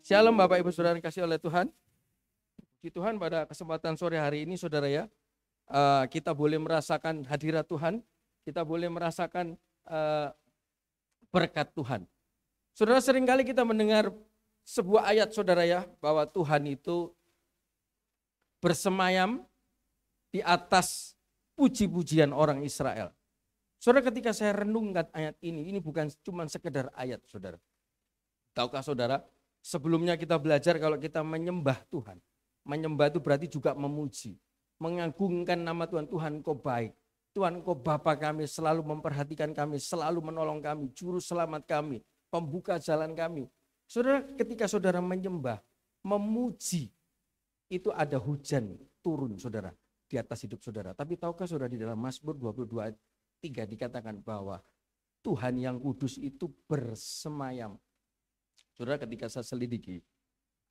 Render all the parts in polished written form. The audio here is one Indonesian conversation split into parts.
Shalom Bapak Ibu Saudara yang kasih oleh Tuhan. Puji Tuhan pada kesempatan sore hari ini saudara ya, kita boleh merasakan hadirat Tuhan, kita boleh merasakan berkat Tuhan. Saudara, seringkali kita mendengar sebuah ayat saudara ya, bahwa Tuhan itu bersemayam di atas puji-pujian orang Israel. Saudara, ketika saya renungkan ayat ini bukan cuma sekedar ayat saudara. Tahukah saudara, sebelumnya kita belajar kalau kita menyembah Tuhan. Menyembah itu berarti juga memuji. Mengagungkan nama Tuhan. Tuhan kau baik. Tuhan kau Bapa kami, selalu memperhatikan kami, selalu menolong kami, juru selamat kami, pembuka jalan kami. Saudara, ketika saudara menyembah, memuji, itu ada hujan turun saudara di atas hidup saudara. Tapi tahukah saudara, di dalam Mazmur 22 ayat 3 dikatakan bahwa Tuhan yang kudus itu bersemayam. Saudara, ketika saya selidiki,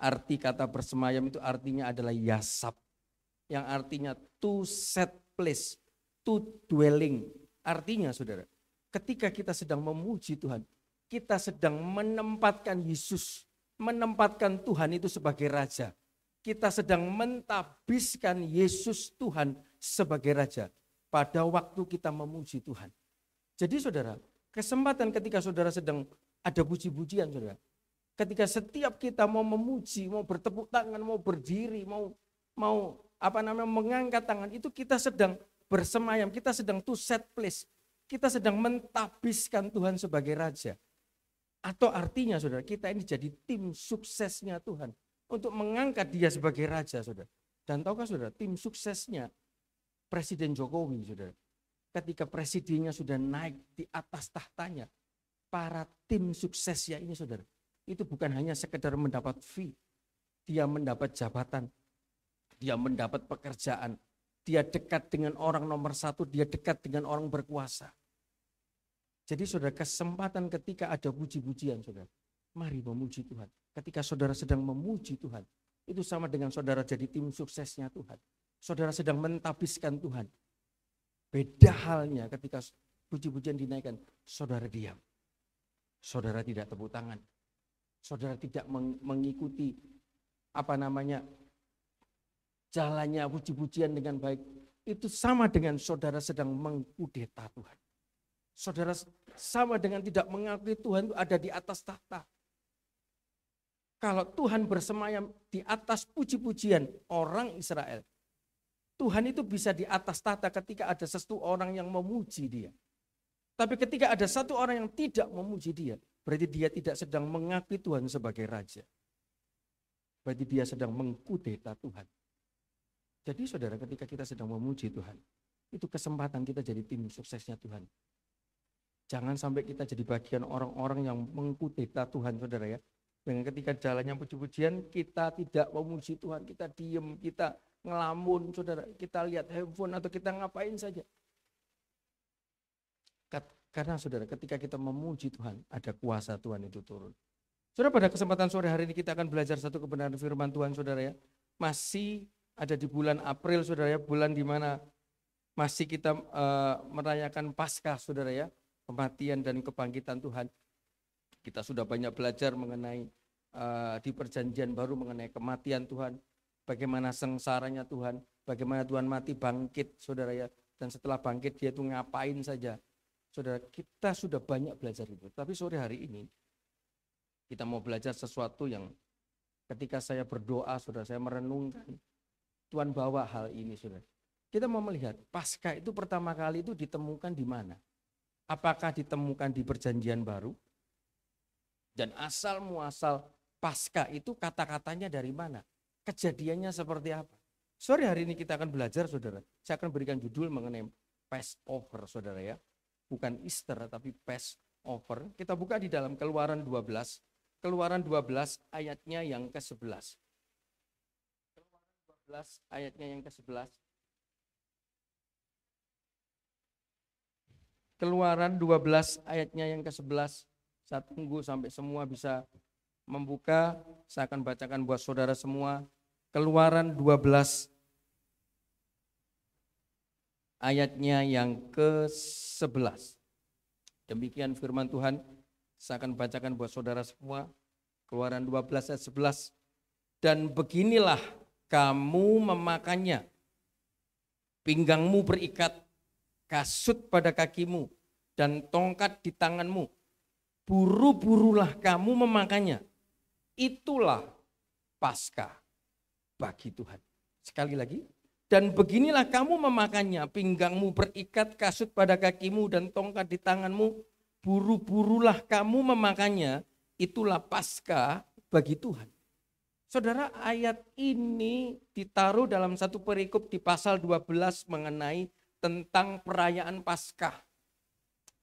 arti kata bersemayam itu artinya adalah yasab, yang artinya to set place, to dwelling. Artinya saudara, ketika kita sedang memuji Tuhan, kita sedang menempatkan Yesus, menempatkan Tuhan itu sebagai Raja. Kita sedang mentabiskan Yesus Tuhan sebagai Raja pada waktu kita memuji Tuhan. Jadi saudara, kesempatan ketika saudara sedang ada puji-pujian saudara, ketika setiap kita mau memuji, mau bertepuk tangan, mau berdiri, mau mengangkat tangan, itu kita sedang bersemayam, kita sedang to set place, kita sedang mentabiskan Tuhan sebagai Raja. Atau artinya saudara, kita ini jadi tim suksesnya Tuhan untuk mengangkat Dia sebagai Raja saudara. Dan tahukah saudara, tim suksesnya Presiden Jokowi saudara, ketika presidennya sudah naik di atas tahtanya, para tim suksesnya ini saudara, itu bukan hanya sekedar mendapat fee, dia mendapat jabatan, dia mendapat pekerjaan, dia dekat dengan orang nomor satu, dia dekat dengan orang berkuasa. Jadi saudara, kesempatan ketika ada puji-pujian saudara, mari memuji Tuhan. Ketika saudara sedang memuji Tuhan, itu sama dengan saudara jadi tim suksesnya Tuhan. Saudara sedang mentabiskan Tuhan. Beda halnya ketika puji-pujian dinaikkan, saudara diam. Saudara tidak tepuk tangan. Saudara tidak mengikuti jalannya puji-pujian dengan baik. Itu sama dengan saudara sedang mengkudeta Tuhan. Saudara sama dengan tidak mengakui Tuhan itu ada di atas tahta. Kalau Tuhan bersemayam di atas puji-pujian orang Israel, Tuhan itu bisa di atas tahta ketika ada satu orang yang memuji Dia. Tapi ketika ada satu orang yang tidak memuji Dia, berarti dia tidak sedang mengakui Tuhan sebagai Raja. Berarti dia sedang mengkudeta Tuhan. Jadi saudara, ketika kita sedang memuji Tuhan, itu kesempatan kita jadi tim suksesnya Tuhan. Jangan sampai kita jadi bagian orang-orang yang mengkudeta Tuhan saudara ya. Dengan ketika jalannya puji-pujian, kita tidak memuji Tuhan, kita diem, kita ngelamun saudara, kita lihat handphone atau kita ngapain saja. Karena saudara, ketika kita memuji Tuhan, ada kuasa Tuhan itu turun. Saudara, pada kesempatan sore hari ini kita akan belajar satu kebenaran firman Tuhan saudara ya. Masih ada di bulan April saudara ya, bulan di mana masih kita merayakan Paskah saudara ya, kematian dan kebangkitan Tuhan. Kita sudah banyak belajar mengenai di perjanjian baru mengenai kematian Tuhan, bagaimana sengsaranya Tuhan, bagaimana Tuhan mati bangkit saudara ya, dan setelah bangkit Dia itu ngapain saja. Saudara, kita sudah banyak belajar itu. Tapi sore hari ini kita mau belajar sesuatu yang ketika saya berdoa, saudara, saya merenungkan, Tuhan bawa hal ini, saudara. Kita mau melihat Paskah itu pertama kali itu ditemukan di mana? Apakah ditemukan di perjanjian baru? Dan asal muasal Paskah itu kata-katanya dari mana? Kejadiannya seperti apa? Sore hari ini kita akan belajar, saudara. Saya akan berikan judul mengenai Passover, saudara ya. Bukan Easter tapi Passover. Kita buka di dalam Keluaran 12. Keluaran 12 ayatnya yang ke-11. Keluaran 12 ayatnya yang ke-11. Keluaran 12 ayatnya yang ke-11. Saya tunggu sampai semua bisa membuka. Saya akan bacakan buat saudara semua. Keluaran 12 ayatnya yang ke-11. Demikian firman Tuhan, saya akan bacakan buat saudara semua. Keluaran 12 ayat 11. Dan beginilah kamu memakannya. Pinggangmu berikat, kasut pada kakimu, dan tongkat di tanganmu. Buru-burulah kamu memakannya. Itulah Paskah bagi Tuhan. Sekali lagi. Dan beginilah kamu memakannya. Pinggangmu berikat, kasut pada kakimu, dan tongkat di tanganmu. Buru-burulah kamu memakannya. Itulah Paskah bagi Tuhan. Saudara, ayat ini ditaruh dalam satu perikop di pasal 12 mengenai tentang perayaan Paskah.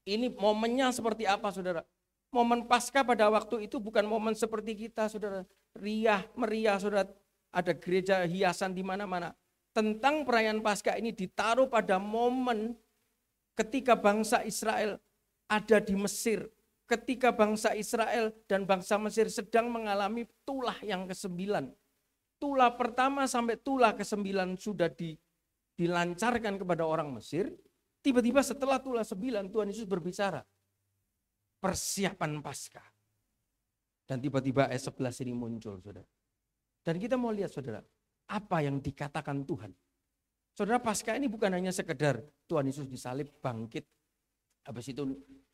Ini momennya seperti apa, saudara? Momen Paskah pada waktu itu bukan momen seperti kita, saudara. Riah, meriah, saudara. Ada gereja hiasan di mana-mana. Tentang perayaan Paskah ini ditaruh pada momen ketika bangsa Israel ada di Mesir. Ketika bangsa Israel dan bangsa Mesir sedang mengalami tulah yang ke-9. Tulah pertama sampai tulah ke-9 sudah dilancarkan kepada orang Mesir. Tiba-tiba setelah tulah 9 Tuhan Yesus berbicara. Persiapan Paskah. Dan tiba-tiba ayat 11 ini muncul, saudara. Dan kita mau lihat, saudara, apa yang dikatakan Tuhan. Saudara, Paskah ini bukan hanya sekedar Tuhan Yesus disalib, bangkit. Habis itu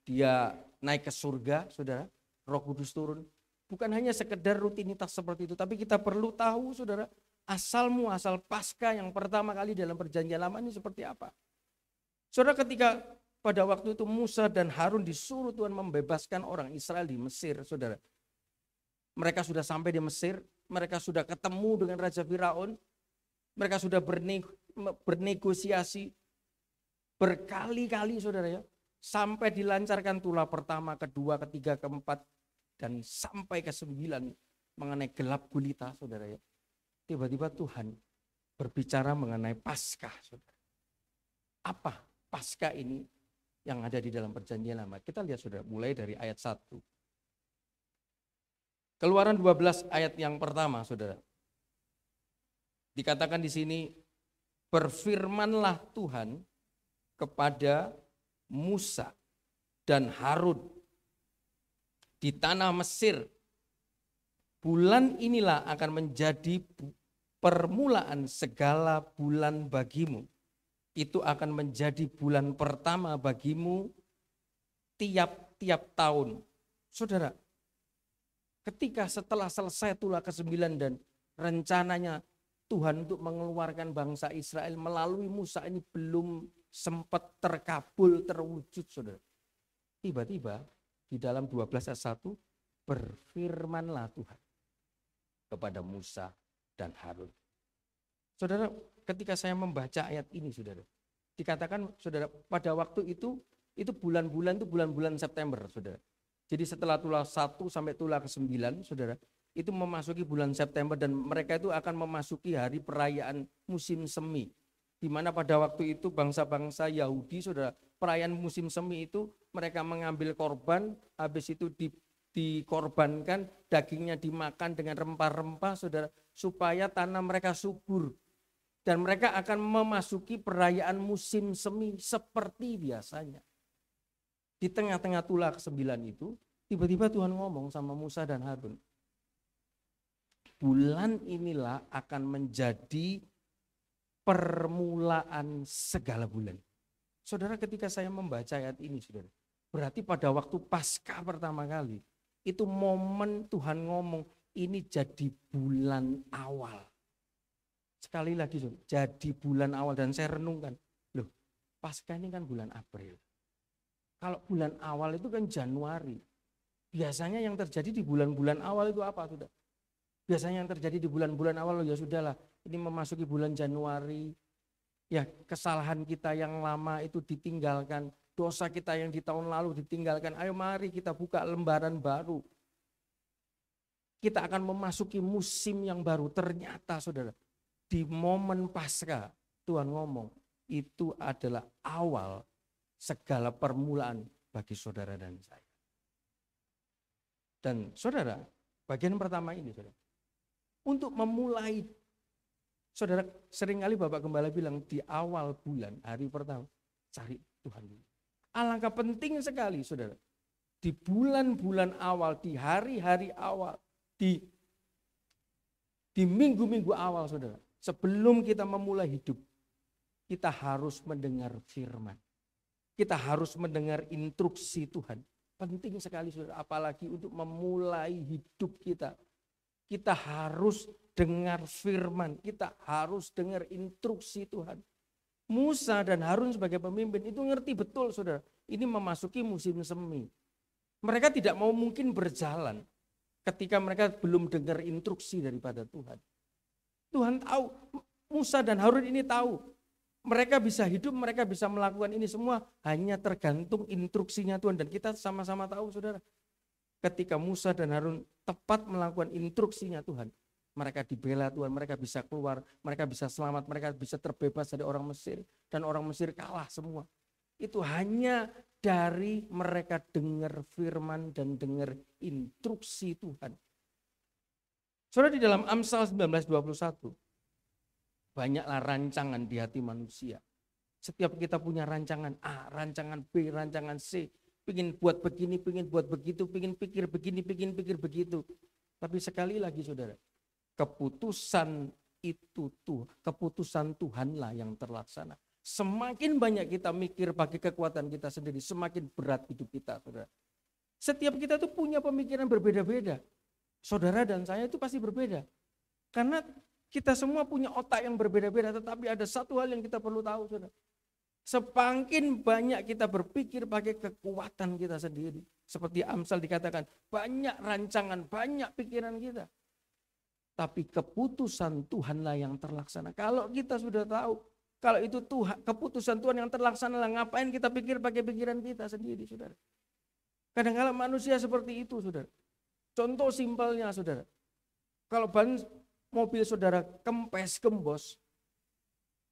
dia naik ke surga, saudara, Roh Kudus turun. Bukan hanya sekedar rutinitas seperti itu, tapi kita perlu tahu, saudara, asal Paskah yang pertama kali dalam perjanjian lama ini seperti apa. Saudara, ketika pada waktu itu Musa dan Harun disuruh Tuhan membebaskan orang Israel di Mesir, saudara. Mereka sudah sampai di Mesir, mereka sudah ketemu dengan Raja Firaun, mereka sudah bernegosiasi berkali-kali, saudara ya. Sampai dilancarkan tulah pertama, kedua, ketiga, keempat, dan sampai ke-9 mengenai gelap gulita, saudara ya. Tiba-tiba Tuhan berbicara mengenai Paskah, saudara. Apa Paskah ini yang ada di dalam perjanjian lama? Kita lihat, saudara, mulai dari ayat 1. Keluaran 12 ayat yang pertama, saudara. Dikatakan di sini, berfirmanlah Tuhan kepada Musa dan Harun di tanah Mesir. Bulan inilah akan menjadi permulaan segala bulan bagimu. Itu akan menjadi bulan pertama bagimu tiap-tiap tahun. Saudara, ketika setelah selesai tulah ke-9 dan rencananya Tuhan untuk mengeluarkan bangsa Israel melalui Musa ini belum sempat terkabul, terwujud, saudara. Tiba-tiba di dalam 12 ayat 1 berfirmanlah Tuhan kepada Musa dan Harun. Saudara, ketika saya membaca ayat ini, saudara, dikatakan, saudara, pada waktu itu bulan-bulan itu bulan-bulan September, saudara. Jadi setelah tulah 1 sampai tulah ke-9, saudara, itu memasuki bulan September dan mereka itu akan memasuki hari perayaan musim semi. Di mana pada waktu itu bangsa-bangsa Yahudi, saudara, perayaan musim semi itu mereka mengambil korban, habis itu dikorbankan, dagingnya dimakan dengan rempah-rempah, saudara, supaya tanah mereka subur. Dan mereka akan memasuki perayaan musim semi seperti biasanya. Di tengah-tengah tulah ke-9 itu, tiba-tiba Tuhan ngomong sama Musa dan Harun. Bulan inilah akan menjadi permulaan segala bulan. Saudara, ketika saya membaca ayat ini, saudara, berarti pada waktu Paskah pertama kali, itu momen Tuhan ngomong, ini jadi bulan awal. Sekali lagi, saudara, jadi bulan awal. Dan saya renungkan, loh, Paskah ini kan bulan April. Kalau bulan awal itu kan Januari. Biasanya yang terjadi di bulan-bulan awal itu apa, saudara? Biasanya yang terjadi di bulan-bulan awal, ya sudahlah, ini memasuki bulan Januari, ya kesalahan kita yang lama itu ditinggalkan, dosa kita yang di tahun lalu ditinggalkan, ayo mari kita buka lembaran baru. Kita akan memasuki musim yang baru. Ternyata, saudara, di momen Paskah, Tuhan ngomong, itu adalah awal segala permulaan bagi saudara dan saya. Dan saudara, bagian pertama ini, saudara, untuk memulai, saudara, seringkali Bapak Gembala bilang di awal bulan, hari pertama, cari Tuhan dulu. Alangkah penting sekali, saudara, di bulan-bulan awal, di hari-hari awal, di minggu-minggu awal saudara, sebelum kita memulai hidup, kita harus mendengar firman. Kita harus mendengar instruksi Tuhan. Penting sekali saudara, apalagi untuk memulai hidup kita. Kita harus dengar firman, kita harus dengar instruksi Tuhan. Musa dan Harun sebagai pemimpin itu ngerti betul saudara, ini memasuki musim semi. Mereka tidak mau mungkin berjalan ketika mereka belum dengar instruksi daripada Tuhan. Tuhan tahu, Musa dan Harun ini tahu. Mereka bisa hidup, mereka bisa melakukan ini semua hanya tergantung instruksinya Tuhan. Dan kita sama-sama tahu saudara, ketika Musa dan Harun tepat melakukan instruksinya Tuhan, mereka dibela Tuhan, mereka bisa keluar, mereka bisa selamat, mereka bisa terbebas dari orang Mesir. Dan orang Mesir kalah semua. Itu hanya dari mereka dengar firman dan dengar instruksi Tuhan. Saudara, di dalam Amsal 19:21, banyaklah rancangan di hati manusia. Setiap kita punya rancangan A, rancangan B, rancangan C. Pingin buat begini, pingin buat begitu, pingin pikir begini, pingin pikir begitu. Tapi sekali lagi saudara, keputusan itu keputusan Tuhanlah yang terlaksana. Semakin banyak kita mikir pakai kekuatan kita sendiri, semakin berat hidup kita, saudara. Setiap kita tuh punya pemikiran berbeda-beda. Saudara dan saya itu pasti berbeda. Karena kita semua punya otak yang berbeda-beda, tetapi ada satu hal yang kita perlu tahu, saudara. Semakin banyak kita berpikir pakai kekuatan kita sendiri. Seperti Amsal dikatakan, banyak rancangan, banyak pikiran kita. Tapi keputusan Tuhanlah yang terlaksana. Kalau kita sudah tahu, kalau itu Tuhan, keputusan Tuhan yang terlaksana, ngapain kita pikir pakai pikiran kita sendiri, saudara. Kadang-kadang manusia seperti itu, saudara. Contoh simpelnya, saudara. Kalau ban mobil saudara kempes, gembos,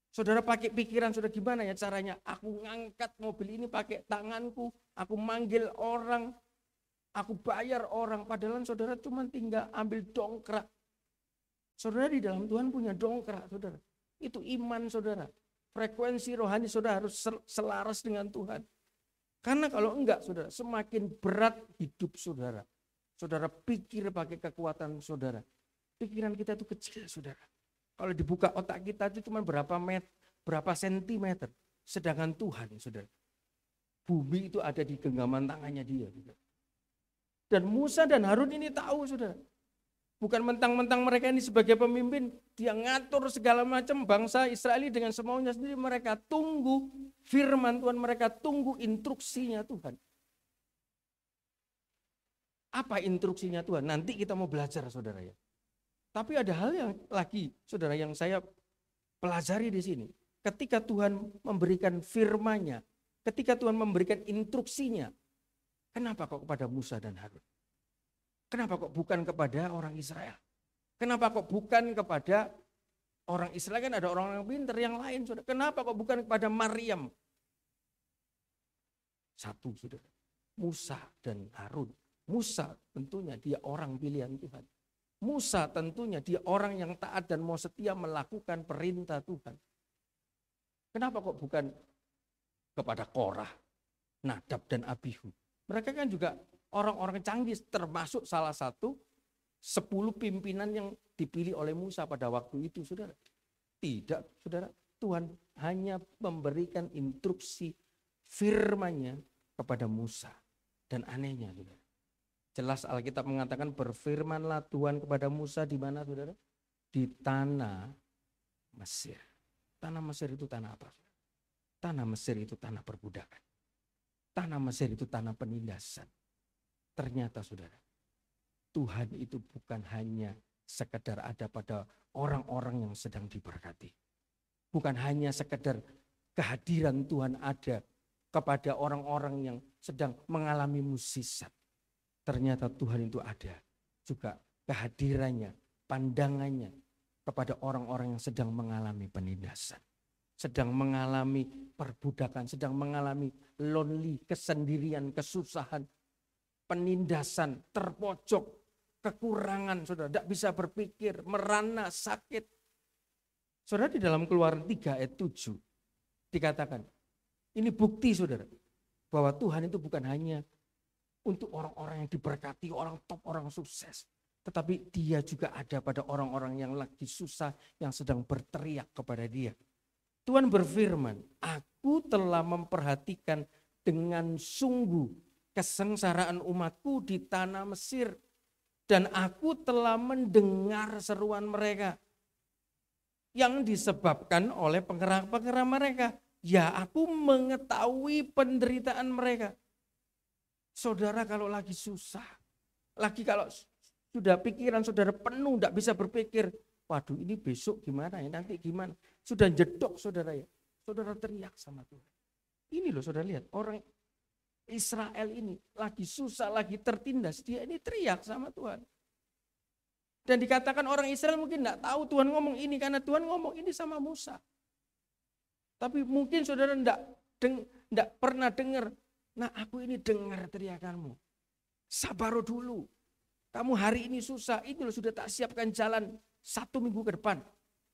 saudara pakai pikiran, saudara gimana ya caranya? Aku ngangkat mobil ini pakai tanganku, aku manggil orang, aku bayar orang. Padahal saudara cuma tinggal ambil dongkrak. Saudara di dalam Tuhan punya dongkrak, saudara. Itu iman saudara. Frekuensi rohani saudara harus selaras dengan Tuhan. Karena kalau enggak saudara, semakin berat hidup saudara. Saudara pikir pakai kekuatan saudara. Pikiran kita itu kecil saudara. Kalau dibuka otak kita itu cuma berapa sentimeter. Sedangkan Tuhan saudara, bumi itu ada di genggaman tangannya dia. Saudara. Dan Musa dan Harun ini tahu saudara. Bukan mentang-mentang mereka ini sebagai pemimpin, dia ngatur segala macam bangsa Israel dengan semaunya sendiri. Mereka tunggu firman Tuhan, mereka tunggu instruksinya Tuhan. Apa instruksinya Tuhan? Nanti kita mau belajar saudara ya. Tapi ada hal yang lagi saudara yang saya pelajari di sini. Ketika Tuhan memberikan firman-Nya, ketika Tuhan memberikan instruksinya, kenapa kok kepada Musa dan Harun? Kenapa kok bukan kepada orang Israel? Kenapa kok bukan kepada orang Israel? Kan ada orang yang pintar yang lain, saudara. Kenapa kok bukan kepada Maryam? Satu, saudara. Musa dan Harun. Musa tentunya dia orang pilihan Tuhan. Musa tentunya dia orang yang taat dan mau setia melakukan perintah Tuhan. Kenapa kok bukan kepada Korah, Nadab dan Abihu? Mereka kan juga orang-orang canggih, termasuk salah satu 10 pimpinan yang dipilih oleh Musa pada waktu itu, saudara. Tidak, saudara. Tuhan hanya memberikan instruksi firman-Nya kepada Musa. Dan anehnya, saudara. Jelas Alkitab mengatakan berfirmanlah Tuhan kepada Musa di mana, saudara? Di tanah Mesir. Tanah Mesir itu tanah apa? Saudara? Tanah Mesir itu tanah perbudakan. Tanah Mesir itu tanah penindasan. Ternyata saudara, Tuhan itu bukan hanya sekedar ada pada orang-orang yang sedang diberkati. Bukan hanya sekedar kehadiran Tuhan ada kepada orang-orang yang sedang mengalami musisat. Ternyata Tuhan itu ada juga kehadirannya, pandangannya kepada orang-orang yang sedang mengalami penindasan. Sedang mengalami perbudakan, sedang mengalami lonely, kesendirian, kesusahan. Penindasan, terpojok, kekurangan, saudara, tidak bisa berpikir, merana, sakit. Saudara, di dalam Keluaran 3 ayat 7 dikatakan, ini bukti saudara, bahwa Tuhan itu bukan hanya untuk orang-orang yang diberkati, orang top, orang sukses. Tetapi dia juga ada pada orang-orang yang lagi susah, yang sedang berteriak kepada dia. Tuhan berfirman, aku telah memperhatikan dengan sungguh kesengsaraan umatku di tanah Mesir. Dan aku telah mendengar seruan mereka yang disebabkan oleh pengerah-pengerah mereka. Ya, aku mengetahui penderitaan mereka. Saudara kalau lagi susah, lagi kalau sudah pikiran saudara penuh, tidak bisa berpikir, waduh ini besok gimana ya, nanti gimana. Sudah jedok saudara ya, saudara teriak sama Tuhan. Ini loh saudara lihat, orang Israel ini lagi susah, lagi tertindas, dia ini teriak sama Tuhan. Dan dikatakan orang Israel mungkin tidak tahu Tuhan ngomong ini, karena Tuhan ngomong ini sama Musa. Tapi mungkin saudara tidak pernah dengar, nah aku ini dengar teriakanmu. Sabar dulu, kamu hari ini susah, ini loh sudah tak siapkan jalan 1 minggu ke depan.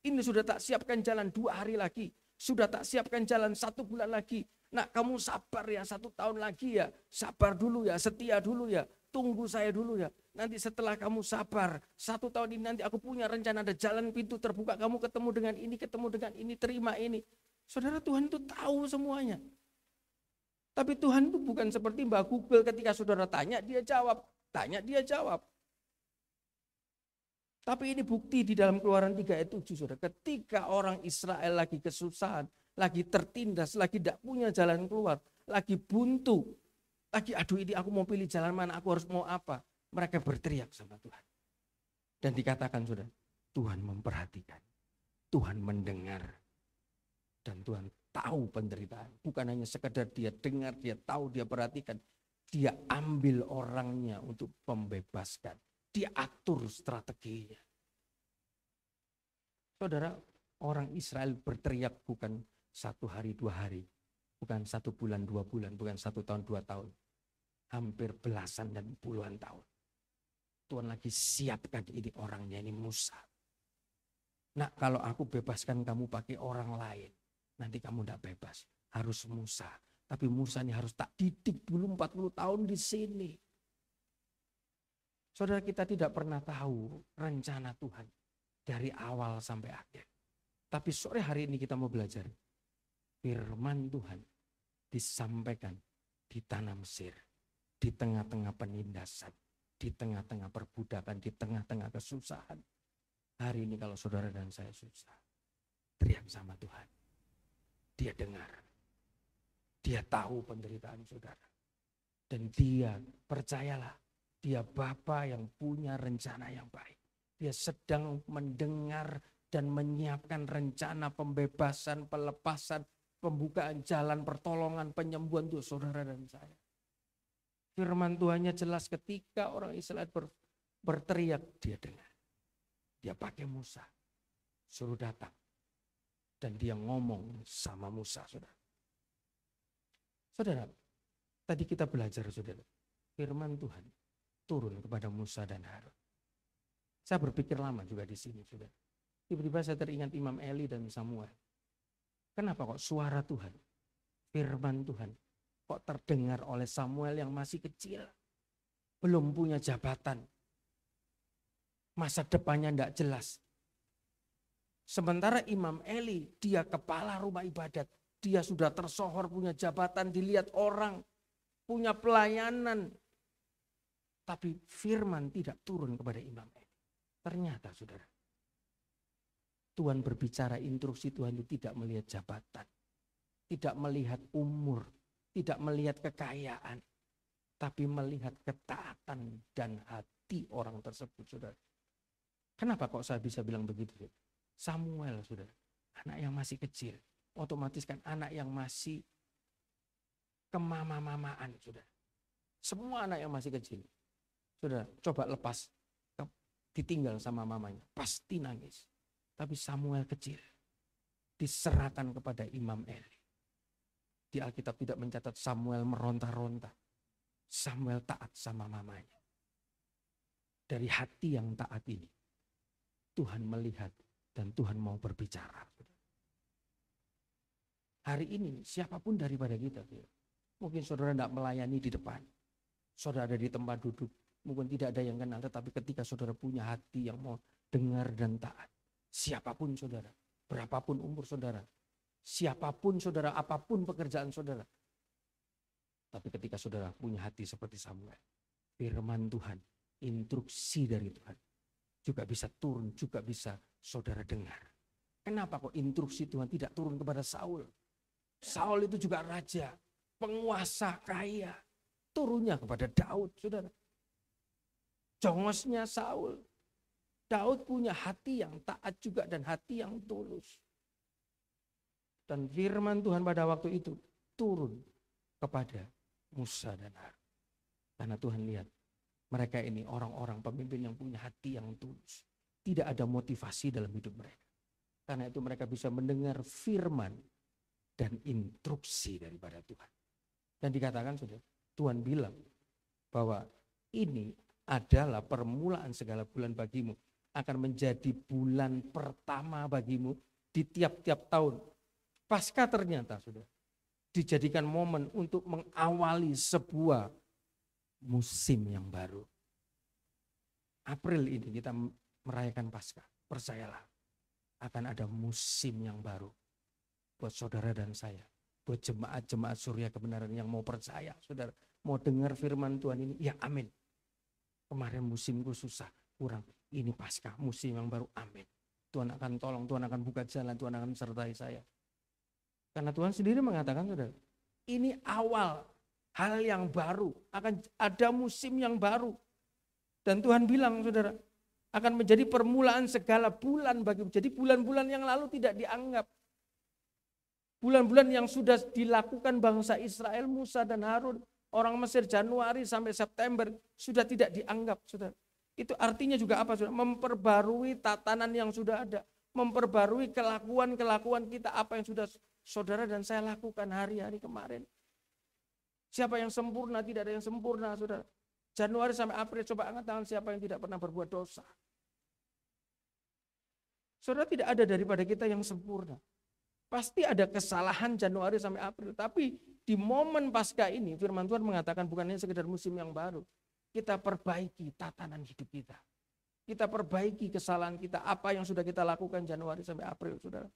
Ini sudah tak siapkan jalan 2 hari lagi. Sudah tak siapkan jalan 1 bulan lagi. Nah kamu sabar ya 1 tahun lagi ya. Sabar dulu ya, setia dulu ya. Tunggu saya dulu ya. Nanti setelah kamu sabar 1 tahun ini nanti aku punya rencana, ada jalan pintu terbuka. Kamu ketemu dengan ini, terima ini. Saudara, Tuhan itu tahu semuanya. Tapi Tuhan itu bukan seperti Mbak Google, ketika saudara tanya dia jawab. Tanya dia jawab. Tapi ini bukti di dalam Keluaran 3 ayat 7, saudara. Ketika orang Israel lagi kesusahan, lagi tertindas, lagi tidak punya jalan keluar, lagi buntu, lagi aduh ini aku mau pilih jalan mana, aku harus mau apa. Mereka berteriak sama Tuhan. Dan dikatakan saudara, Tuhan memperhatikan, Tuhan mendengar, dan Tuhan tahu penderitaan. Bukan hanya sekedar dia dengar, dia tahu, dia perhatikan. Dia ambil orangnya untuk membebaskan. Dia atur strateginya. Saudara, orang Israel berteriak bukan 1 hari 2 hari. Bukan 1 bulan 2 bulan, bukan 1 tahun 2 tahun. Hampir belasan dan puluhan tahun. Tuhan lagi siapkan ini orangnya, ini Musa. Nah kalau aku bebaskan kamu pakai orang lain, nanti kamu tidak bebas. Harus Musa. Tapi Musa ini harus tak didik dulu 40 tahun di sini. Saudara, kita tidak pernah tahu rencana Tuhan dari awal sampai akhir. Tapi sore hari ini kita mau belajar. Firman Tuhan disampaikan di tanah Mesir. Di tengah-tengah penindasan. Di tengah-tengah perbudakan. Di tengah-tengah kesusahan. Hari ini kalau saudara dan saya susah, teriak sama Tuhan. Dia dengar. Dia tahu penderitaan saudara. Dan dia, percayalah, dia Bapa yang punya rencana yang baik. Dia sedang mendengar dan menyiapkan rencana pembebasan, pelepasan, pembukaan jalan, pertolongan, penyembuhan untuk saudara dan saya. Firman Tuhannya jelas, ketika orang Israel berteriak, dia dengar. Dia pakai Musa, suruh datang. Dan dia ngomong sama Musa, saudara. Saudara, tadi kita belajar, saudara. Firman Tuhan turun kepada Musa dan Harun. Saya berpikir lama juga di sini, saudara. Tiba-tiba saya teringat Imam Eli dan Samuel. Kenapa kok suara Tuhan, firman Tuhan, kok terdengar oleh Samuel yang masih kecil, belum punya jabatan, masa depannya tidak jelas. Sementara Imam Eli, dia kepala rumah ibadat, dia sudah tersohor, punya jabatan, dilihat orang, punya pelayanan. Tapi firman tidak turun kepada Imam Eli. Ternyata saudara, Tuhan berbicara, instruksi Tuhan itu tidak melihat jabatan, tidak melihat umur, tidak melihat kekayaan, tapi melihat ketaatan dan hati orang tersebut, saudara. Kenapa kok saya bisa bilang begitu? Samuel, saudara, anak yang masih kecil, otomatis kan anak yang masih kemama-mamaan, saudara. Semua anak yang masih kecil, saudara, coba lepas, ditinggal sama mamanya, pasti nangis. Tapi Samuel kecil, diserahkan kepada Imam Eli. Di Alkitab tidak mencatat Samuel meronta-ronta. Samuel taat sama mamanya. Dari hati yang taat ini, Tuhan melihat dan Tuhan mau berbicara. Hari ini siapapun daripada kita, mungkin saudara tidak melayani di depan. Saudara ada di tempat duduk, mungkin tidak ada yang kenal, tetapi ketika saudara punya hati yang mau dengar dan taat, siapapun saudara, berapapun umur saudara, siapapun saudara, apapun pekerjaan saudara, tapi ketika saudara punya hati seperti Samuel, firman Tuhan, instruksi dari Tuhan, juga bisa turun, juga bisa saudara dengar. Kenapa kok instruksi Tuhan tidak turun kepada Saul? Saul itu juga raja, penguasa kaya, turunnya kepada Daud, saudara. Jongosnya Saul. Daud punya hati yang taat juga dan hati yang tulus. Dan firman Tuhan pada waktu itu turun kepada Musa dan Harun. Karena Tuhan lihat mereka ini orang-orang pemimpin yang punya hati yang tulus. Tidak ada motivasi dalam hidup mereka. Karena itu mereka bisa mendengar firman dan instruksi daripada Tuhan. Dan dikatakan sudah, Tuhan bilang bahwa ini adalah permulaan segala bulan bagimu. Akan menjadi bulan pertama bagimu di tiap-tiap tahun. Pasca ternyata sudah dijadikan momen untuk mengawali sebuah musim yang baru. April ini kita merayakan Paskah. Percayalah, akan ada musim yang baru buat saudara dan saya. Buat jemaat-jemaat Surya Kebenaran yang mau percaya, saudara. Mau dengar firman Tuhan ini, ya amin. Kemarin musimku susah, kurang. Ini Paskah, musim yang baru, amin. Tuhan akan tolong, Tuhan akan buka jalan, Tuhan akan sertai saya. Karena Tuhan sendiri mengatakan, saudara, ini awal hal yang baru, akan ada musim yang baru. Dan Tuhan bilang, saudara, akan menjadi permulaan segala bulan bagimu. Jadi bulan-bulan yang lalu tidak dianggap. Bulan-bulan yang sudah dilakukan bangsa Israel, Musa dan Harun, orang Mesir Januari sampai September sudah tidak dianggap, saudara. Itu artinya juga apa, saudara? Memperbarui tatanan yang sudah ada. Memperbarui kelakuan-kelakuan kita, apa yang sudah saudara dan saya lakukan hari-hari kemarin. Siapa yang sempurna? Tidak ada yang sempurna, saudara. Januari sampai April, coba angkat tangan siapa yang tidak pernah berbuat dosa. Saudara, tidak ada daripada kita yang sempurna. Pasti ada kesalahan Januari sampai April. Tapi di momen Paskah ini firman Tuhan mengatakan bukan hanya sekedar musim yang baru. Kita perbaiki tatanan hidup kita. Kita perbaiki kesalahan kita. Apa yang sudah kita lakukan Januari sampai April, saudara.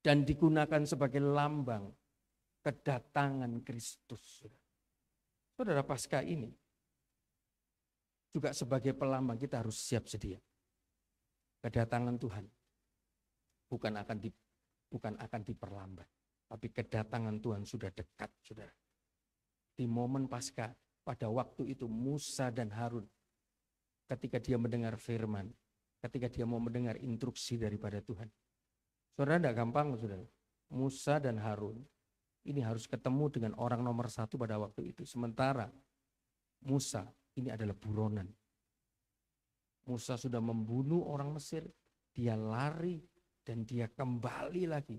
Dan digunakan sebagai lambang kedatangan Kristus. Saudara, Paskah ini juga sebagai pelambang kita harus siap sedia. Kedatangan Tuhan bukan akan diperlambat, tapi kedatangan Tuhan sudah dekat, saudara. Di momen Paskah, pada waktu itu Musa dan Harun, ketika dia mendengar firman, ketika dia mau mendengar instruksi daripada Tuhan. Saudara, tidak gampang, saudara. Musa dan Harun ini harus ketemu dengan orang nomor satu pada waktu itu. Sementara Musa ini adalah buronan. Musa sudah membunuh orang Mesir, dia lari dan dia kembali lagi.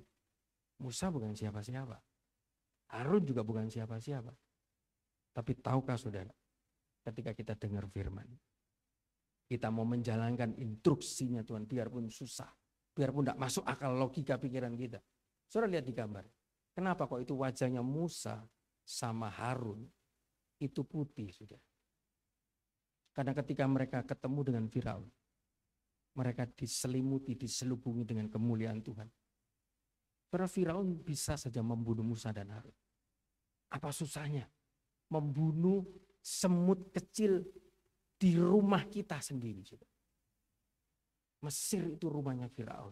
Musa bukan siapa-siapa. Harun juga bukan siapa-siapa. Tapi tahukah saudara, ketika kita dengar firman, kita mau menjalankan instruksinya Tuhan, biarpun susah, biarpun tidak masuk akal logika pikiran kita. Saudara lihat di gambar, kenapa kok itu wajahnya Musa sama Harun itu putih, sudah. Karena ketika mereka ketemu dengan Firaun, mereka diselimuti, diselubungi dengan kemuliaan Tuhan. Karena Firaun bisa saja membunuh Musa dan Harun. Apa susahnya membunuh semut kecil di rumah kita sendiri? Mesir itu rumahnya Firaun.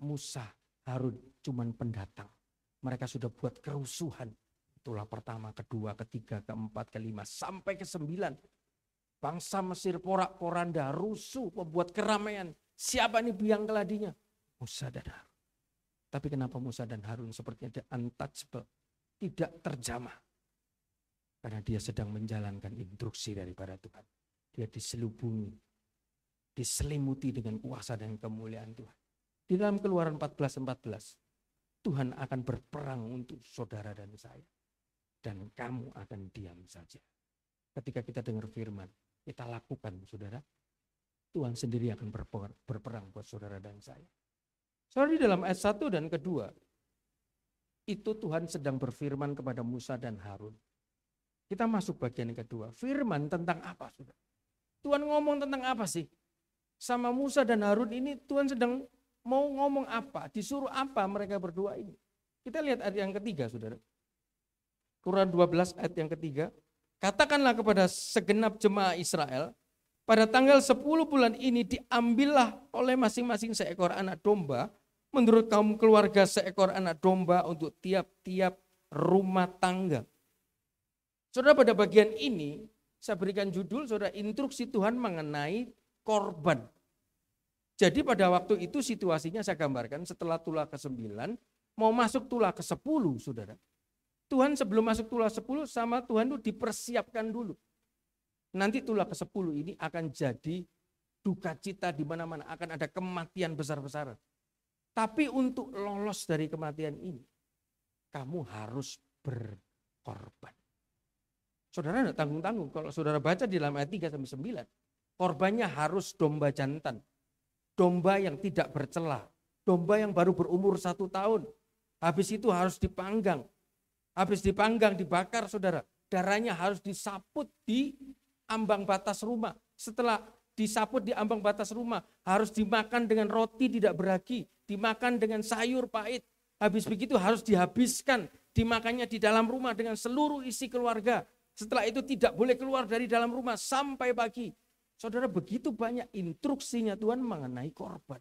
Musa, Harun cuman pendatang. Mereka sudah buat kerusuhan. Itulah pertama, kedua, ketiga, keempat, kelima, sampai ke-9. Bangsa Mesir porak-poranda, rusuh, membuat keramaian. Siapa ini biang keladinya? Musa dan Harun. Tapi kenapa Musa dan Harun sepertinya untouchable, tidak terjamah? Karena dia sedang menjalankan instruksi daripada Tuhan. Dia diselubungi, diselimuti dengan kuasa dan kemuliaan Tuhan. Di dalam Keluaran 14:14, Tuhan akan berperang untuk saudara dan saya. Dan kamu akan diam saja. Ketika kita dengar firman, kita lakukan, saudara. Tuhan sendiri akan berperang buat saudara dan saya. Saudara, di dalam ayat 1 dan kedua, itu Tuhan sedang berfirman kepada Musa dan Harun. Kita masuk bagian yang kedua. Firman tentang apa, saudara? Tuhan ngomong tentang apa sih? Sama Musa dan Harun ini Tuhan sedang mau ngomong apa? Disuruh apa mereka berdua ini? Kita lihat ayat yang ketiga, saudara. Quran 12 ayat yang ketiga. Katakanlah kepada segenap jemaah Israel, pada tanggal 10 bulan ini diambillah oleh masing-masing seekor anak domba, menurut kaum keluarga seekor anak domba untuk tiap-tiap rumah tangga. Saudara, pada bagian ini saya berikan judul, saudara, instruksi Tuhan mengenai korban. Jadi pada waktu itu situasinya saya gambarkan setelah tulah ke-9 mau masuk tulah ke-10, saudara. Tuhan sebelum masuk tulah 10 sama Tuhan itu dipersiapkan dulu. Nanti tulah ke-10 ini akan jadi duka cita di mana-mana, akan ada kematian besar-besaran. Tapi untuk lolos dari kematian ini, kamu harus berkorban. Saudara tidak tanggung-tanggung. Kalau saudara baca di dalam ayat 3-9, korbannya harus domba jantan. Domba yang tidak bercela. Domba yang baru berumur 1 tahun. Habis itu harus dipanggang. Habis dipanggang, dibakar, saudara. Darahnya harus disaput di ambang batas rumah. Setelah disaput di ambang batas rumah, harus dimakan dengan roti tidak beragi. Dimakan dengan sayur pahit. Habis begitu harus dihabiskan. Dimakannya di dalam rumah dengan seluruh isi keluarga. Setelah itu tidak boleh keluar dari dalam rumah sampai pagi. Saudara, begitu banyak instruksinya Tuhan mengenai korban.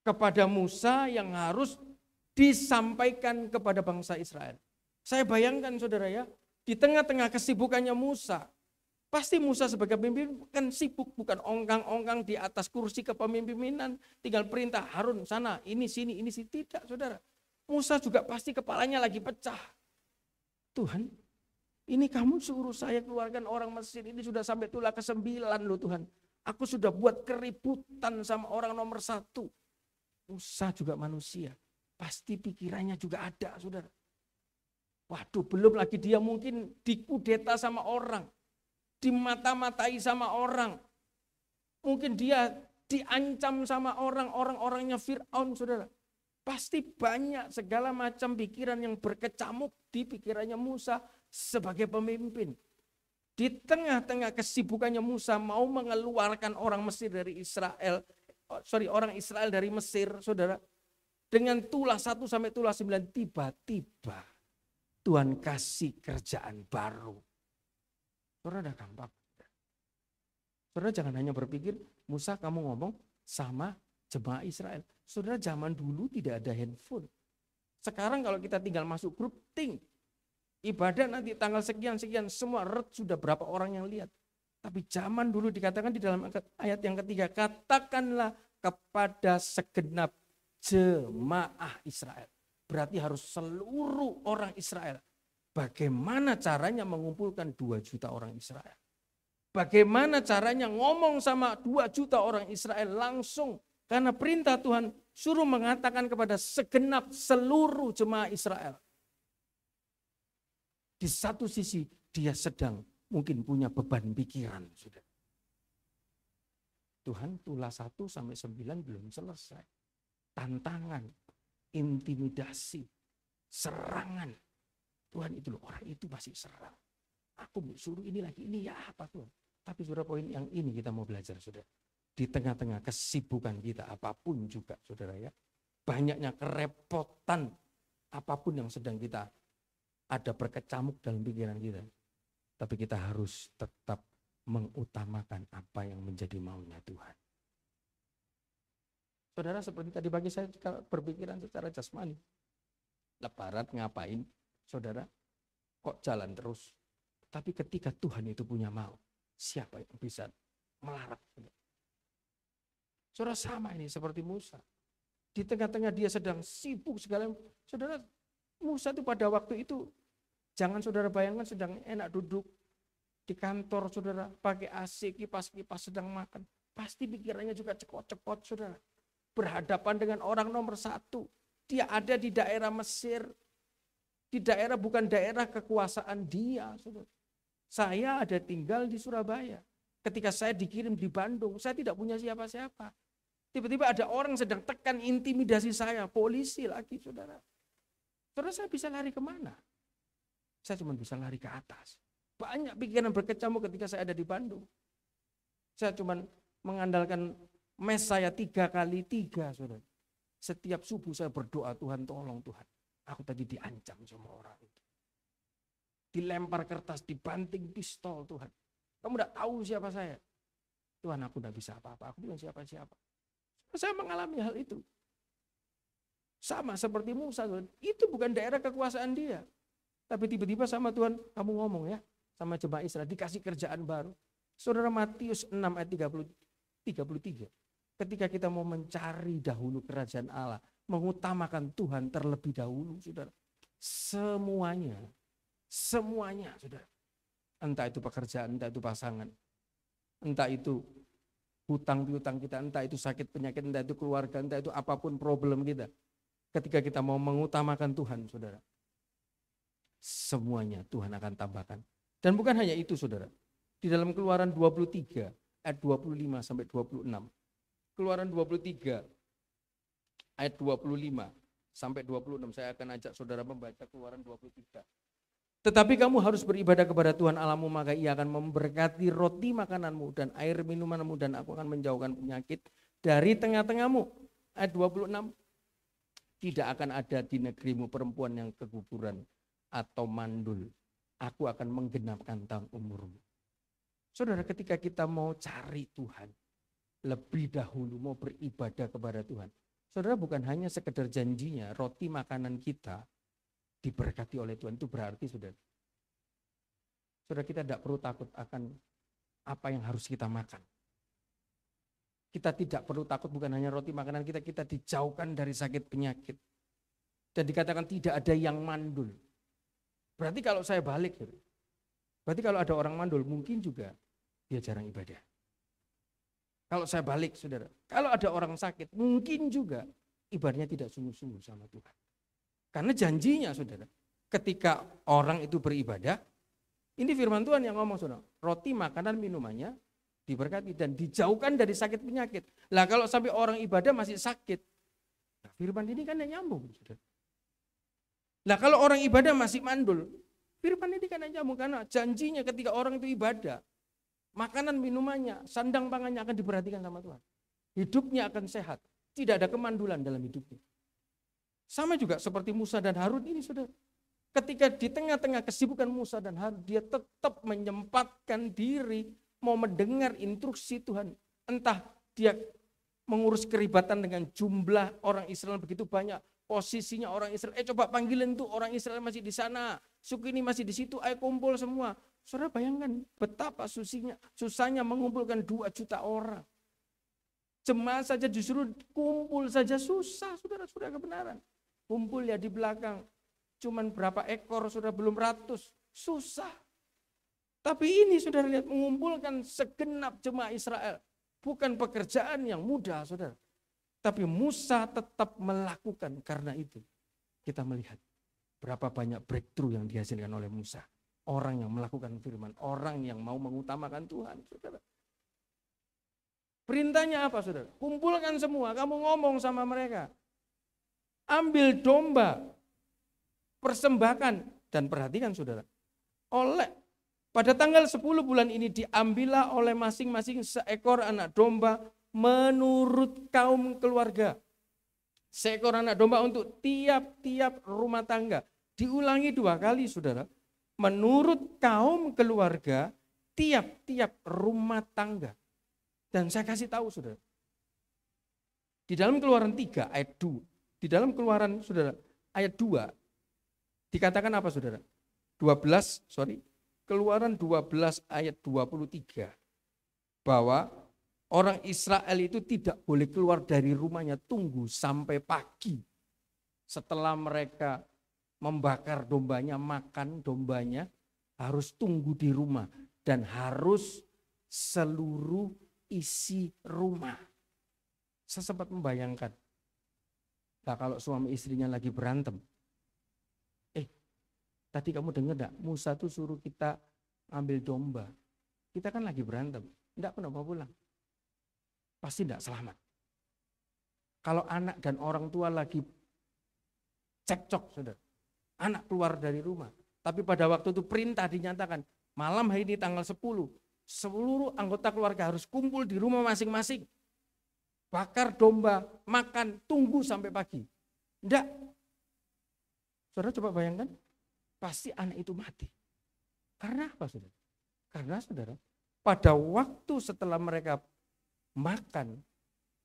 Kepada Musa yang harus disampaikan kepada bangsa Israel. Saya bayangkan, saudara ya, di tengah-tengah kesibukannya Musa, pasti Musa sebagai pemimpin kan sibuk, bukan ongkang-ongkang di atas kursi kepemimpinan, tinggal perintah Harun sana, ini sini. Tidak, saudara. Musa juga pasti kepalanya lagi pecah. Tuhan, ini kamu suruh saya keluarkan orang Mesir, ini sudah sampai tulah ke-9 loh Tuhan. Aku sudah buat keributan sama orang nomor 1. Musa juga manusia, pasti pikirannya juga ada, saudara. Waduh, belum lagi dia mungkin dikudeta sama orang, dimata-matai sama orang. Mungkin dia diancam sama orang-orangnya Fir'aun, saudara. Pasti banyak segala macam pikiran yang berkecamuk di pikirannya Musa sebagai pemimpin. Di tengah-tengah kesibukannya Musa mau mengeluarkan orang Israel dari Mesir, saudara. Dengan tulah 1 sampai tulah 9, tiba-tiba Tuhan kasih kerjaan baru. Saudara, udah gampang. Saudara jangan hanya berpikir, Musa kamu ngomong sama jemaah Israel. Saudara, zaman dulu tidak ada handphone. Sekarang kalau kita tinggal masuk grup, ting. Ibadah nanti tanggal sekian-sekian, semua sudah berapa orang yang lihat. Tapi zaman dulu dikatakan di dalam ayat yang ketiga, katakanlah kepada segenap jemaah Israel. Berarti harus seluruh orang Israel. Bagaimana caranya mengumpulkan 2 juta orang Israel? Bagaimana caranya ngomong sama 2 juta orang Israel langsung? Karena perintah Tuhan suruh mengatakan kepada segenap seluruh jemaah Israel. Di satu sisi dia sedang mungkin punya beban pikiran. Sudah. Tuhan tulah 1 sampai 9 belum selesai. Tantangan, intimidasi, serangan. Tuhan itu loh, orang itu masih serang. Aku suruh ini lagi, ini ya apa Tuhan. Tapi saudara, poin yang ini kita mau belajar, saudara. Di tengah-tengah kesibukan kita apapun juga, saudara ya. Banyaknya kerepotan apapun yang sedang kita ada berkecamuk dalam pikiran kita. Tapi kita harus tetap mengutamakan apa yang menjadi maunya Tuhan. Saudara, seperti tadi pagi saya berpikiran secara jasmani. Lebaran ngapain, saudara? Kok jalan terus? Tapi ketika Tuhan itu punya mau, siapa yang bisa melarang? Saudara, sama ini seperti Musa. Di tengah-tengah dia sedang sibuk segala. Saudara, Musa itu pada waktu itu, jangan saudara bayangkan sedang enak duduk di kantor, saudara, pakai AC, kipas-kipas sedang makan. Pasti pikirannya juga cepot-cepot, saudara. Berhadapan dengan orang nomor 1. Dia ada di daerah Mesir. Di daerah bukan daerah kekuasaan dia, saudara. Saya ada tinggal di Surabaya. Ketika saya dikirim di Bandung, saya tidak punya siapa-siapa. Tiba-tiba ada orang sedang tekan intimidasi saya, polisi lagi, saudara. Saudara, saya bisa lari kemana? Saya cuma bisa lari ke atas. Banyak pikiran berkecamuk ketika saya ada di Bandung. Saya cuma mengandalkan mes saya 3x3, saudara. Setiap subuh saya berdoa, Tuhan tolong Tuhan. Aku tadi diancam sama orang itu. Dilempar kertas, dibanting pistol Tuhan. Kamu tidak tahu siapa saya. Tuhan aku tidak bisa apa-apa, aku bukan siapa-siapa. Saya mengalami hal itu. Sama seperti Musa, Tuhan. Itu bukan daerah kekuasaan dia. Tapi tiba-tiba sama Tuhan, kamu ngomong ya, sama jemaat Israel, dikasih kerjaan baru. Saudara, Matius 6 ayat 33. Ketika kita mau mencari dahulu kerajaan Allah, mengutamakan Tuhan terlebih dahulu, saudara. Semuanya, saudara. Entah itu pekerjaan, entah itu pasangan, entah itu hutang piutang kita, entah itu sakit penyakit, entah itu keluarga, entah itu apapun problem kita. Ketika kita mau mengutamakan Tuhan, saudara, semuanya Tuhan akan tambahkan. Dan bukan hanya itu, saudara. Di dalam Keluaran 23 ayat 25 sampai 26. Keluaran 23 ayat 25 sampai 26. Saya akan ajak saudara membaca Keluaran 23. Tetapi kamu harus beribadah kepada Tuhan Allahmu, maka Ia akan memberkati roti makananmu dan air minumanmu, dan aku akan menjauhkan penyakit dari tengah-tengahmu. Ayat 26. Tidak akan ada di negerimu perempuan yang keguguran atau mandul. Aku akan menggenapkan tahun umurmu. Saudara, ketika kita mau cari Tuhan, lebih dahulu mau beribadah kepada Tuhan. Saudara, bukan hanya sekedar janjinya, roti makanan kita diberkati oleh Tuhan, itu berarti saudara. Saudara, kita tidak perlu takut akan apa yang harus kita makan. Kita tidak perlu takut bukan hanya roti makanan kita, kita dijauhkan dari sakit penyakit. Dan dikatakan tidak ada yang mandul. Berarti kalau saya balik, berarti kalau ada orang mandul mungkin juga dia jarang ibadah. Kalau saya balik, saudara, kalau ada orang sakit mungkin juga ibadahnya tidak sungguh-sungguh sama Tuhan. Karena janjinya, saudara, ketika orang itu beribadah, ini firman Tuhan yang ngomong, saudara, roti makanan minumannya diberkati dan dijauhkan dari sakit penyakit. Lah kalau sampai orang ibadah masih sakit, nah firman ini kan nyambung, saudara. Lah kalau orang ibadah masih mandul, firman ini kan nyambung, karena janjinya ketika orang itu ibadah, makanan minumannya, sandang pangannya akan diperhatikan sama Tuhan. Hidupnya akan sehat, tidak ada kemandulan dalam hidupnya. Sama juga seperti Musa dan Harun ini, saudara. Ketika di tengah-tengah kesibukan Musa dan Harun, dia tetap menyempatkan diri mau mendengar instruksi Tuhan. Entah dia mengurus keribatan dengan jumlah orang Israel begitu banyak, posisinya orang Israel, coba panggilin tuh orang Israel masih di sana, suku ini masih di situ, ayo kumpul semua. Saudara bayangkan betapa susahnya mengumpulkan 2 juta orang. Jemaat saja disuruh kumpul saja susah, saudara kebenaran. Kumpul ya di belakang, cuman berapa ekor, sudah belum ratus, susah. Tapi ini saudara lihat, mengumpulkan segenap jemaat Israel, bukan pekerjaan yang mudah, saudara. Tapi Musa tetap melakukan, karena itu kita melihat berapa banyak breakthrough yang dihasilkan oleh Musa. Orang yang melakukan firman, orang yang mau mengutamakan Tuhan, saudara. Perintahnya apa, saudara? Kumpulkan semua, kamu ngomong sama mereka. Ambil domba, persembahkan, dan perhatikan saudara. Pada tanggal 10 bulan ini diambillah oleh masing-masing seekor anak domba menurut kaum keluarga. Seekor anak domba untuk tiap-tiap rumah tangga. Diulangi 2 kali saudara. Menurut kaum keluarga, tiap-tiap rumah tangga. Dan saya kasih tahu saudara. Di dalam Keluaran 3 ayat 2. Di dalam Keluaran saudara ayat 2 dikatakan apa saudara? Keluaran 12 ayat 23. Bahwa orang Israel itu tidak boleh keluar dari rumahnya, tunggu sampai pagi. Setelah mereka membakar dombanya, makan dombanya, harus tunggu di rumah. Dan harus seluruh isi rumah. Saya sempat membayangkan. Nah, kalau suami istrinya lagi berantem, tadi kamu dengar enggak? Musa tuh suruh kita ambil domba. Kita kan lagi berantem, enggak pernah mau pulang. Pasti enggak selamat. Kalau anak dan orang tua lagi cekcok, saudara. Anak keluar dari rumah, Tapi pada waktu itu perintah dinyatakan, malam hari ini tanggal 10, seluruh anggota keluarga harus kumpul di rumah masing-masing. Bakar domba, makan, tunggu sampai pagi. Enggak. Saudara coba bayangkan, pasti anak itu mati. Karena apa, saudara? Karena saudara, pada waktu setelah mereka makan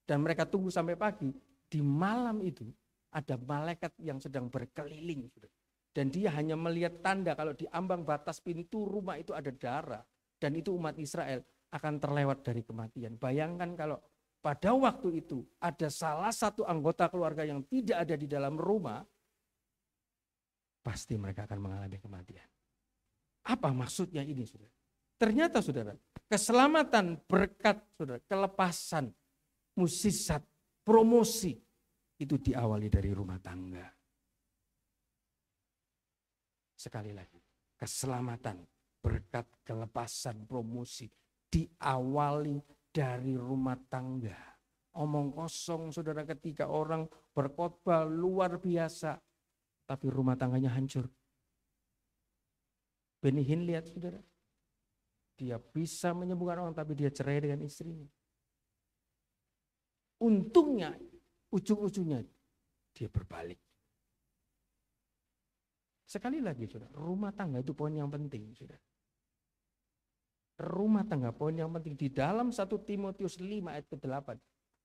dan mereka tunggu sampai pagi, di malam itu ada malaikat yang sedang berkeliling, saudara. Dan dia hanya melihat tanda kalau di ambang batas pintu rumah itu ada darah. Dan itu umat Israel akan terlewat dari kematian. Bayangkan kalau pada waktu itu ada salah satu anggota keluarga yang tidak ada di dalam rumah, pasti mereka akan mengalami kematian. Apa maksudnya ini, saudara? Ternyata, saudara, keselamatan berkat, saudara, kelepasan, musisat, promosi, itu diawali dari rumah tangga. Sekali lagi, keselamatan, berkat, kelepasan, promosi diawali dari rumah tangga. Omong kosong, saudara, ketika orang berkhotbah luar biasa, tapi rumah tangganya hancur. Benny Hinn lihat, saudara, dia bisa menyembuhkan orang, tapi dia cerai dengan istrinya. Untungnya, ujung-ujungnya dia berbalik. Sekali lagi, saudara, rumah tangga itu poin yang penting, saudara. Rumah tangga poin yang penting. Di dalam 1 Timotius 5 ayat ke-8,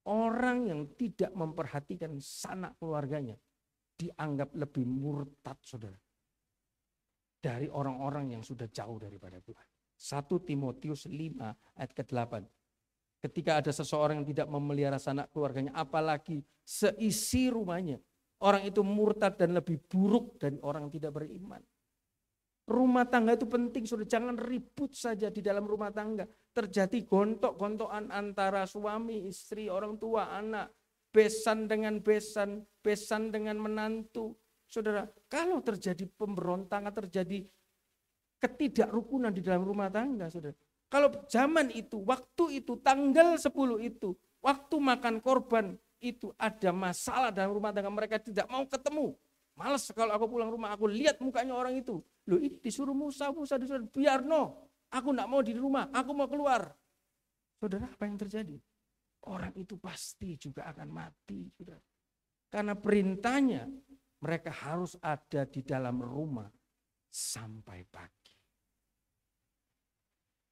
orang yang tidak memperhatikan sanak keluarganya dianggap lebih murtad, saudara, dari orang-orang yang sudah jauh daripada Tuhan. 1 Timotius 5 ayat ke-8. Ketika ada seseorang yang tidak memelihara sanak keluarganya, apalagi seisi rumahnya, orang itu murtad dan lebih buruk dari orang yang tidak beriman. Rumah tangga itu penting, saudara. Jangan ribut saja di dalam rumah tangga. Terjadi gontok-gontokan antara suami, istri, orang tua, anak. Besan dengan besan, besan dengan menantu. Saudara, kalau terjadi pemberontakan, terjadi ketidakrukunan di dalam rumah tangga, saudara. Kalau zaman itu, waktu itu, tanggal 10 itu, waktu makan korban, itu ada masalah dalam rumah tangga, mereka tidak mau ketemu. Males kalau aku pulang rumah, aku lihat mukanya orang itu. Loh, ini disuruh Musa, disuruh biar no. Aku enggak mau di rumah, aku mau keluar. Saudara, apa yang terjadi? Orang itu pasti juga akan mati, saudara. Karena perintahnya, mereka harus ada di dalam rumah sampai pagi.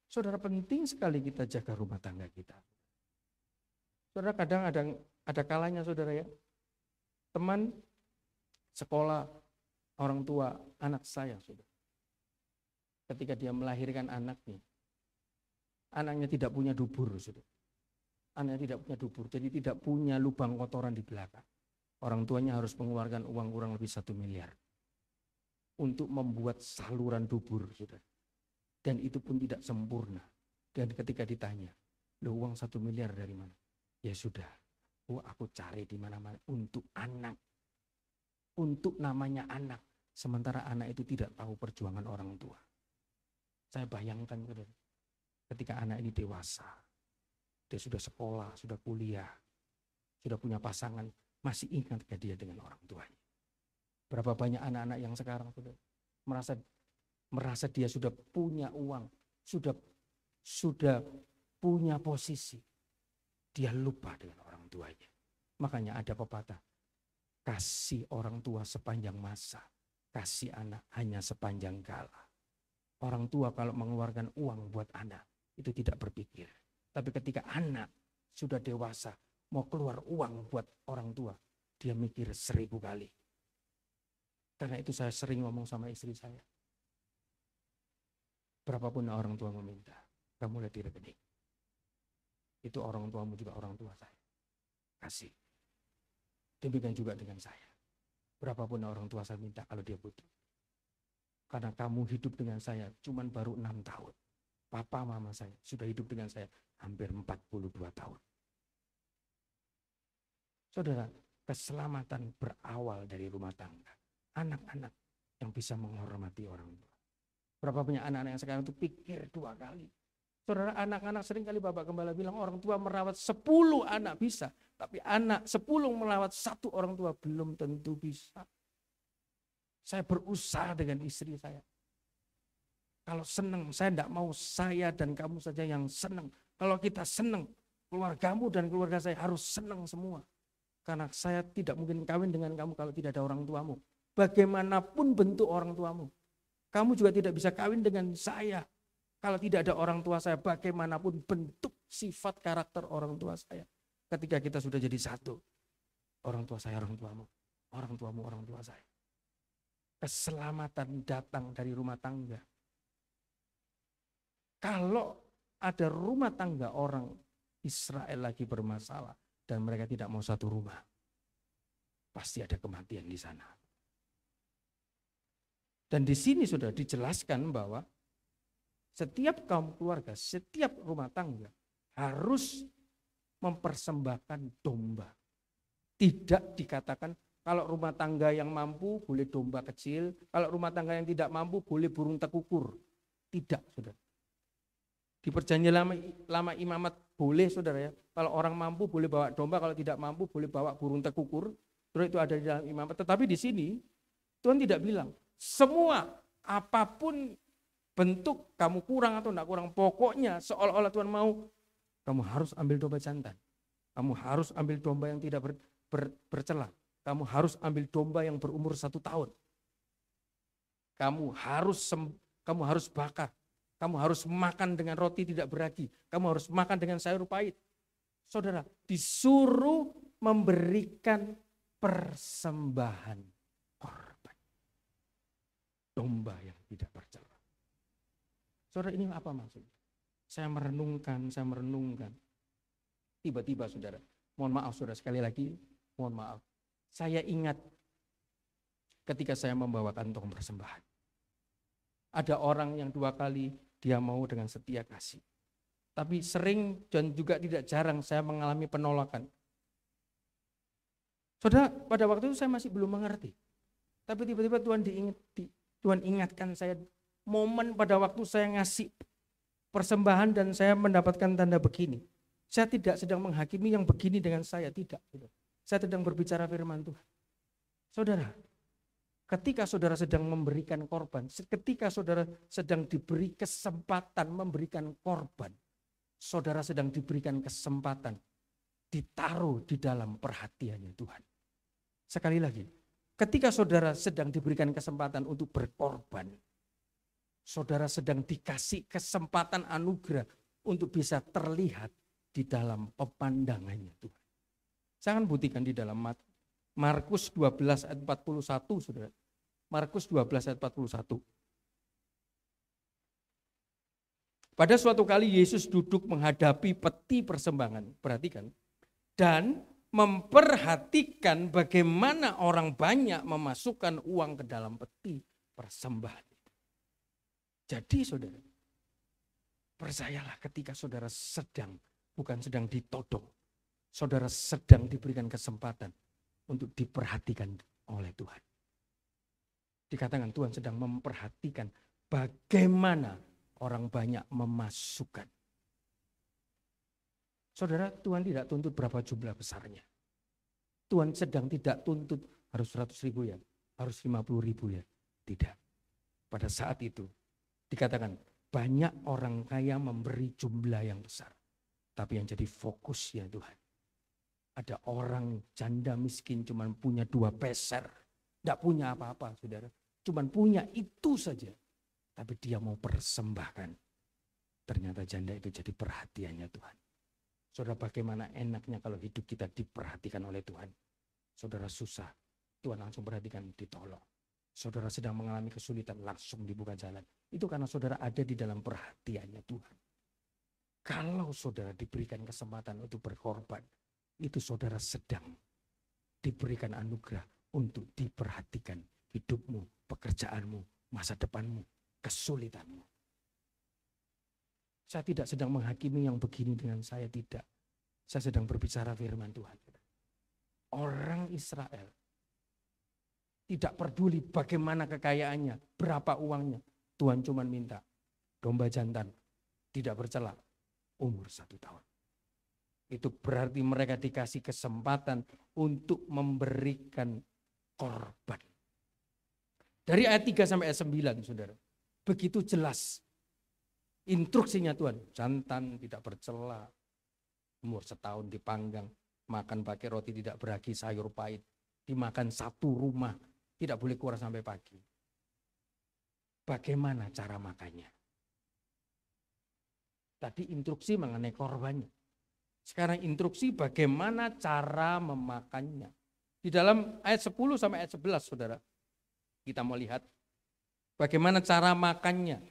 Saudara, penting sekali kita jaga rumah tangga kita. Saudara, kadang ada kalanya, saudara, ya, teman sekolah, orang tua, anak saya, saudara, ketika dia melahirkan anaknya tidak punya dubur, saudara. Anaknya tidak punya dubur, jadi tidak punya lubang kotoran di belakang. Orang tuanya harus mengeluarkan uang kurang lebih 1 miliar untuk membuat saluran dubur, saudara. Dan itu pun tidak sempurna. Dan ketika ditanya, loh, uang 1 miliar dari mana? Ya sudah, aku cari di mana-mana untuk anak. Untuk namanya anak. Sementara anak itu tidak tahu perjuangan orang tua. Saya bayangkan, saudara, ketika anak ini dewasa, dia sudah sekolah, sudah kuliah, sudah punya pasangan, masih ingat gak dia dengan orang tuanya? Berapa banyak anak-anak yang sekarang, saudara, merasa dia sudah punya uang, sudah punya posisi, dia lupa dengan orang tuanya. Makanya ada pepatah, kasih orang tua sepanjang masa, kasih anak hanya sepanjang kala. Orang tua kalau mengeluarkan uang buat anak, itu tidak berpikir. Tapi ketika anak sudah dewasa, mau keluar uang buat orang tua, dia mikir 1000 kali. Karena itu saya sering ngomong sama istri saya, berapapun orang tua meminta, kamu lihat di rekening. Itu orang tuamu juga orang tua saya. Kasih. Demikian juga dengan saya. Berapapun orang tua saya minta kalau dia butuh. Karena kamu hidup dengan saya cuman baru 6 tahun. Papa mama saya sudah hidup dengan saya hampir 42 tahun. Saudara, keselamatan berawal dari rumah tangga. Anak-anak yang bisa menghormati orang tua. Berapa banyak anak-anak yang sekarang itu pikir 2 kali. Saudara, anak-anak sering kali Bapak Gembala bilang orang tua merawat 10 anak bisa. Tapi anak 10 merawat 1 orang tua belum tentu bisa. Saya berusaha dengan istri saya. Kalau senang, saya tidak mau saya dan kamu saja yang senang. Kalau kita senang, keluargamu dan keluarga saya harus senang semua. Karena saya tidak mungkin kawin dengan kamu kalau tidak ada orang tuamu. Bagaimanapun bentuk orang tuamu. Kamu juga tidak bisa kawin dengan saya kalau tidak ada orang tua saya. Bagaimanapun bentuk sifat karakter orang tua saya. Ketika kita sudah jadi satu. Orang tua saya, orang tuamu. Orang tuamu, orang tua saya. Keselamatan datang dari rumah tangga. Kalau ada rumah tangga orang Israel lagi bermasalah dan mereka tidak mau satu rumah, pasti ada kematian di sana. Dan di sini sudah dijelaskan bahwa setiap kaum keluarga, setiap rumah tangga harus mempersembahkan domba. Tidak dikatakan kalau rumah tangga yang mampu boleh domba kecil, kalau rumah tangga yang tidak mampu boleh burung tekukur. Tidak, saudara. Di perjanjian lama imamat boleh, saudara ya. Kalau orang mampu boleh bawa domba, kalau tidak mampu boleh bawa burung tekukur. Saudara, itu ada di dalam imamat. Tetapi di sini Tuhan tidak bilang semua apapun bentuk kamu kurang atau tidak kurang. Pokoknya seolah-olah Tuhan mau kamu harus ambil domba jantan. Kamu harus ambil domba yang tidak bercela. Kamu harus ambil domba yang berumur 1 tahun. Kamu harus bakar. Kamu harus makan dengan roti tidak beragi. Kamu harus makan dengan sayur pahit. Saudara, disuruh memberikan persembahan korban. Domba yang tidak bercela. Saudara, ini apa maksudnya? Saya merenungkan. Tiba-tiba saudara, mohon maaf saudara, sekali lagi, mohon maaf. Saya ingat ketika saya membawa kantong persembahan. Ada orang yang 2 kali dia mau dengan setia kasih. Tapi sering dan juga tidak jarang saya mengalami penolakan. Saudara, pada waktu itu saya masih belum mengerti. Tapi tiba-tiba Tuhan ingatkan saya momen pada waktu saya ngasih persembahan dan saya mendapatkan tanda begini. Saya tidak sedang menghakimi yang begini dengan saya, tidak. Saya sedang berbicara firman Tuhan. Saudara, ketika saudara sedang memberikan korban, ketika saudara sedang diberi kesempatan memberikan korban, saudara sedang diberikan kesempatan ditaruh di dalam perhatiannya Tuhan. Sekali lagi, ketika saudara sedang diberikan kesempatan untuk berkorban, saudara sedang dikasih kesempatan anugerah untuk bisa terlihat di dalam pemandangannya Tuhan. Saya akan buktikan di dalam Markus 12 ayat 41, saudara. Markus 12 ayat 41. Pada suatu kali Yesus duduk menghadapi peti persembahan, perhatikan, dan memperhatikan bagaimana orang banyak memasukkan uang ke dalam peti persembahan. Jadi saudara, percayalah ketika saudara bukan sedang ditodong, saudara sedang diberikan kesempatan untuk diperhatikan oleh Tuhan. Dikatakan Tuhan sedang memperhatikan bagaimana orang banyak memasukkan. Saudara, Tuhan tidak tuntut berapa jumlah besarnya. Tuhan sedang tidak tuntut harus 100.000 ya, harus 50.000 ya. Tidak. Pada saat itu dikatakan banyak orang kaya memberi jumlah yang besar. Tapi yang jadi fokusnya Tuhan. Ada orang janda miskin cuma punya 2 peser. Tidak punya apa-apa saudara. Cuma punya itu saja. Tapi dia mau persembahkan. Ternyata janda itu jadi perhatiannya Tuhan. Saudara, bagaimana enaknya kalau hidup kita diperhatikan oleh Tuhan. Saudara susah, Tuhan langsung perhatikan, ditolong. Saudara sedang mengalami kesulitan, langsung dibuka jalan. Itu karena saudara ada di dalam perhatiannya Tuhan. Kalau saudara diberikan kesempatan untuk berkorban, itu saudara sedang diberikan anugerah untuk diperhatikan hidupmu, pekerjaanmu, masa depanmu, kesulitanmu. Saya tidak sedang menghakimi yang begini dengan saya, tidak. Saya sedang berbicara firman Tuhan. Orang Israel tidak peduli bagaimana kekayaannya, berapa uangnya. Tuhan cuma minta domba jantan, tidak bercela, umur 1 tahun. Itu berarti mereka dikasih kesempatan untuk memberikan korban. Dari ayat 3 sampai ayat 9, saudara. begitu jelas instruksinya Tuhan. Jantan tidak bercela, umur setahun dipanggang, makan pakai roti tidak beragi, sayur pahit, dimakan satu rumah, tidak boleh keluar sampai pagi. Bagaimana cara makannya? Tadi instruksi mengenai korbannya. Sekarang instruksi bagaimana cara memakannya. Di dalam ayat 10 sampai ayat 11, saudara, kita mau lihat bagaimana cara makannya.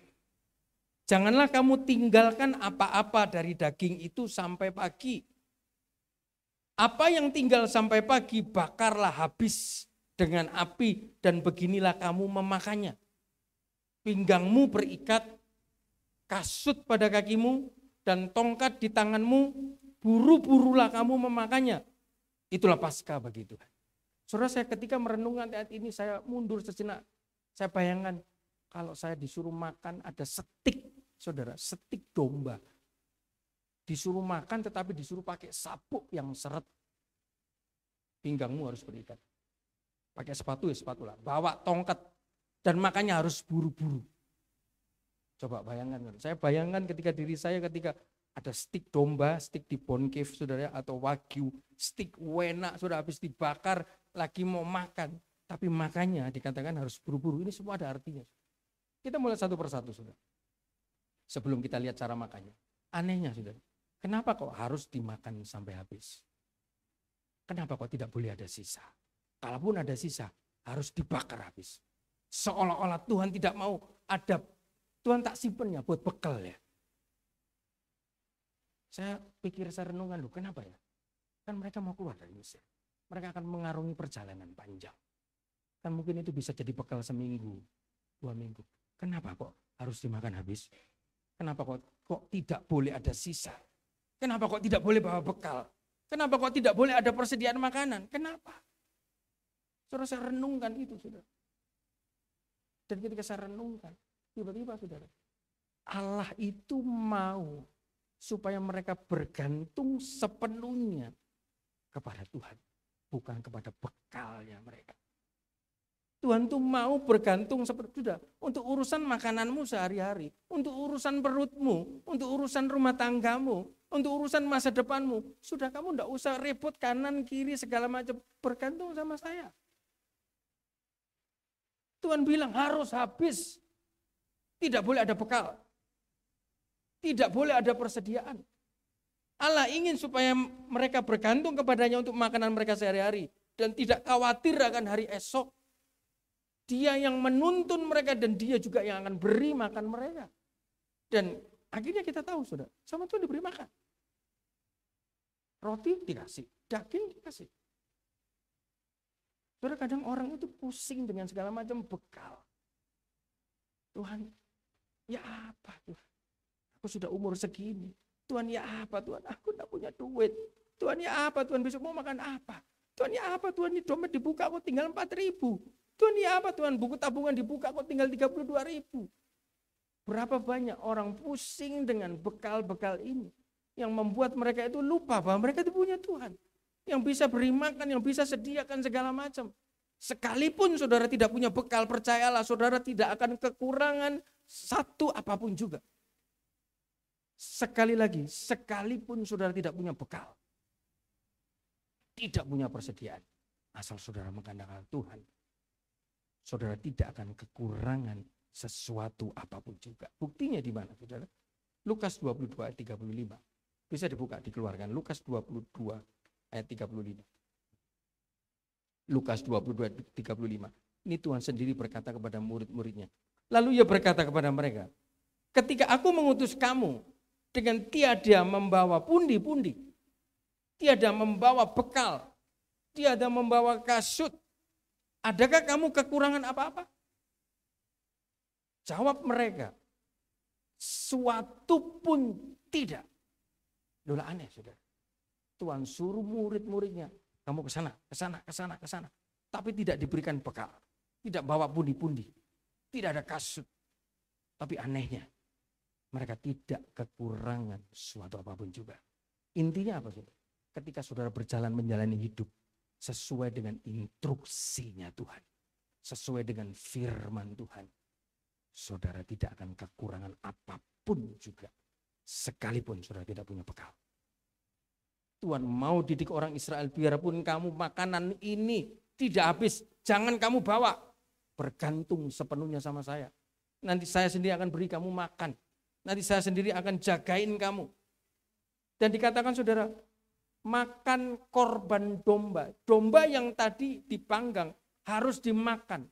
Janganlah kamu tinggalkan apa-apa dari daging itu sampai pagi. Apa yang tinggal sampai pagi, bakarlah habis dengan api dan beginilah kamu memakannya. Pinggangmu berikat, kasut pada kakimu, dan tongkat di tanganmu, buru-burulah kamu memakannya. Itulah Paskah bagi Tuhan. Saudara, saya ketika merenungkan ayat ini, saya mundur sejenak. Saya bayangkan kalau saya disuruh makan ada stik, saudara, stik domba. Disuruh makan tetapi disuruh pakai sabuk yang seret. Pinggangmu harus berikat. Pakai sepatu ya sepatulah. Bawa tongkat dan makannya harus buru-buru. Coba bayangkan, saya bayangkan ketika diri saya ketika ada stik domba, stik di Boncave saudara, atau wagyu, stik wena sudah habis dibakar, lagi mau makan, tapi makannya dikatakan harus buru-buru. Ini semua ada artinya. Kita mulai satu persatu saudara. Sebelum kita lihat cara makannya, anehnya saudara, kenapa kok harus dimakan sampai habis? Kenapa kok tidak boleh ada sisa? Kalaupun ada sisa, harus dibakar habis. Seolah-olah Tuhan tidak mau ada, Tuhan tak simpennya buat bekal ya. Saya pikir, saya renungan loh, kenapa ya? Kan mereka mau keluar dari Mesir. Mereka akan mengarungi perjalanan panjang. Kan mungkin itu bisa jadi bekal seminggu, 2 minggu. Kenapa kok harus dimakan habis? Kenapa kok tidak boleh ada sisa? Kenapa kok tidak boleh bawa bekal? Kenapa kok tidak boleh ada persediaan makanan? Kenapa? Saudara, saya renungkan itu, saudara. Dan ketika saya renungkan, tiba-tiba saudara, Allah itu mau supaya mereka bergantung sepenuhnya kepada Tuhan, bukan kepada bekalnya mereka. Tuhan tuh mau bergantung seperti sudah untuk urusan makananmu sehari-hari, untuk urusan perutmu, untuk urusan rumah tanggamu, untuk urusan masa depanmu. Sudah, kamu enggak usah repot kanan kiri segala macam, bergantung sama saya. Tuhan bilang harus habis. Tidak boleh ada bekal. Tidak boleh ada persediaan. Allah ingin supaya mereka bergantung kepadanya untuk makanan mereka sehari-hari. Dan tidak khawatir akan hari esok. Dia yang menuntun mereka dan dia juga yang akan beri makan mereka. Dan akhirnya kita tahu sudah, sama Tuhan diberi makan. Roti dikasih, daging dikasih. Saudara, kadang orang itu pusing dengan segala macam bekal. Tuhan, ya apa Tuhan? Aku sudah umur segini. Tuhan, ya apa Tuhan? Aku tidak punya duit. Tuhan, ya apa Tuhan? Besok mau makan apa? Tuhan, ya apa Tuhan? Ini dompet dibuka kok tinggal 4.000. Tuhan, ya apa Tuhan? Buku tabungan dibuka kok tinggal 32.000. Berapa banyak orang pusing dengan bekal-bekal ini yang membuat mereka itu lupa bahwa mereka itu punya Tuhan yang bisa beri makan, yang bisa sediakan segala macam. Sekalipun saudara tidak punya bekal, percayalah saudara tidak akan kekurangan satu apapun juga. Sekali lagi, sekalipun saudara tidak punya bekal, tidak punya persediaan, asal saudara mengandalkan Tuhan, saudara tidak akan kekurangan sesuatu apapun juga. Buktinya di mana saudara? Lukas 22 ayat 35. Bisa dibuka, dikeluarkan. Lukas 22 ayat 35. Lukas 22 ayat 35. Ini Tuhan sendiri berkata kepada murid-muridnya. Lalu ia berkata kepada mereka, ketika aku mengutus kamu dengan tiada membawa pundi-pundi, tiada membawa bekal, tiada membawa kasut, adakah kamu kekurangan apa-apa? Jawab mereka, suatu pun tidak. Loh, aneh saudara. Tuhan suruh murid-muridnya, kamu ke sana, ke sana, ke sana, ke sana. Tapi tidak diberikan bekal, tidak bawa pundi-pundi, tidak ada kasut. Tapi anehnya, mereka tidak kekurangan suatu apapun juga. Intinya apa saudara? Ketika saudara berjalan menjalani hidup sesuai dengan instruksinya Tuhan, sesuai dengan firman Tuhan, saudara tidak akan kekurangan apapun juga. Sekalipun saudara tidak punya bekal. Tuhan mau didik orang Israel, biarpun kamu makanan ini tidak habis, jangan kamu bawa. Bergantung sepenuhnya sama saya. Nanti saya sendiri akan beri kamu makan. Nanti saya sendiri akan jagain kamu. Dan dikatakan saudara, makan korban domba. Domba yang tadi dipanggang harus dimakan.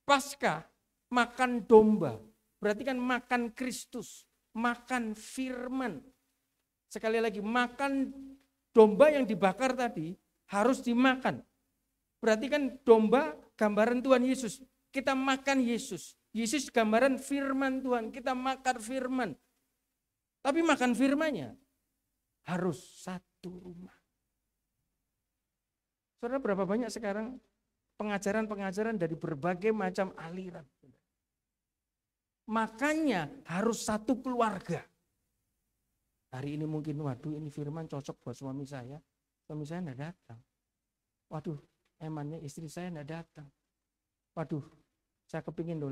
Paskah makan domba. Berarti kan makan Kristus. Makan firman. Sekali lagi, makan domba yang dibakar tadi harus dimakan. Berarti kan domba gambaran Tuhan Yesus. Kita makan Yesus. Yesus gambaran firman Tuhan. Kita makan firman. Tapi makan firmannya harus satu rumah. Saudara, berapa banyak sekarang pengajaran-pengajaran dari berbagai macam aliran. Makanya harus satu keluarga. Hari ini mungkin, waduh ini firman cocok buat suami saya. Suami saya enggak datang. Waduh, emangnya istri saya enggak datang. Waduh, saya kepingin loh,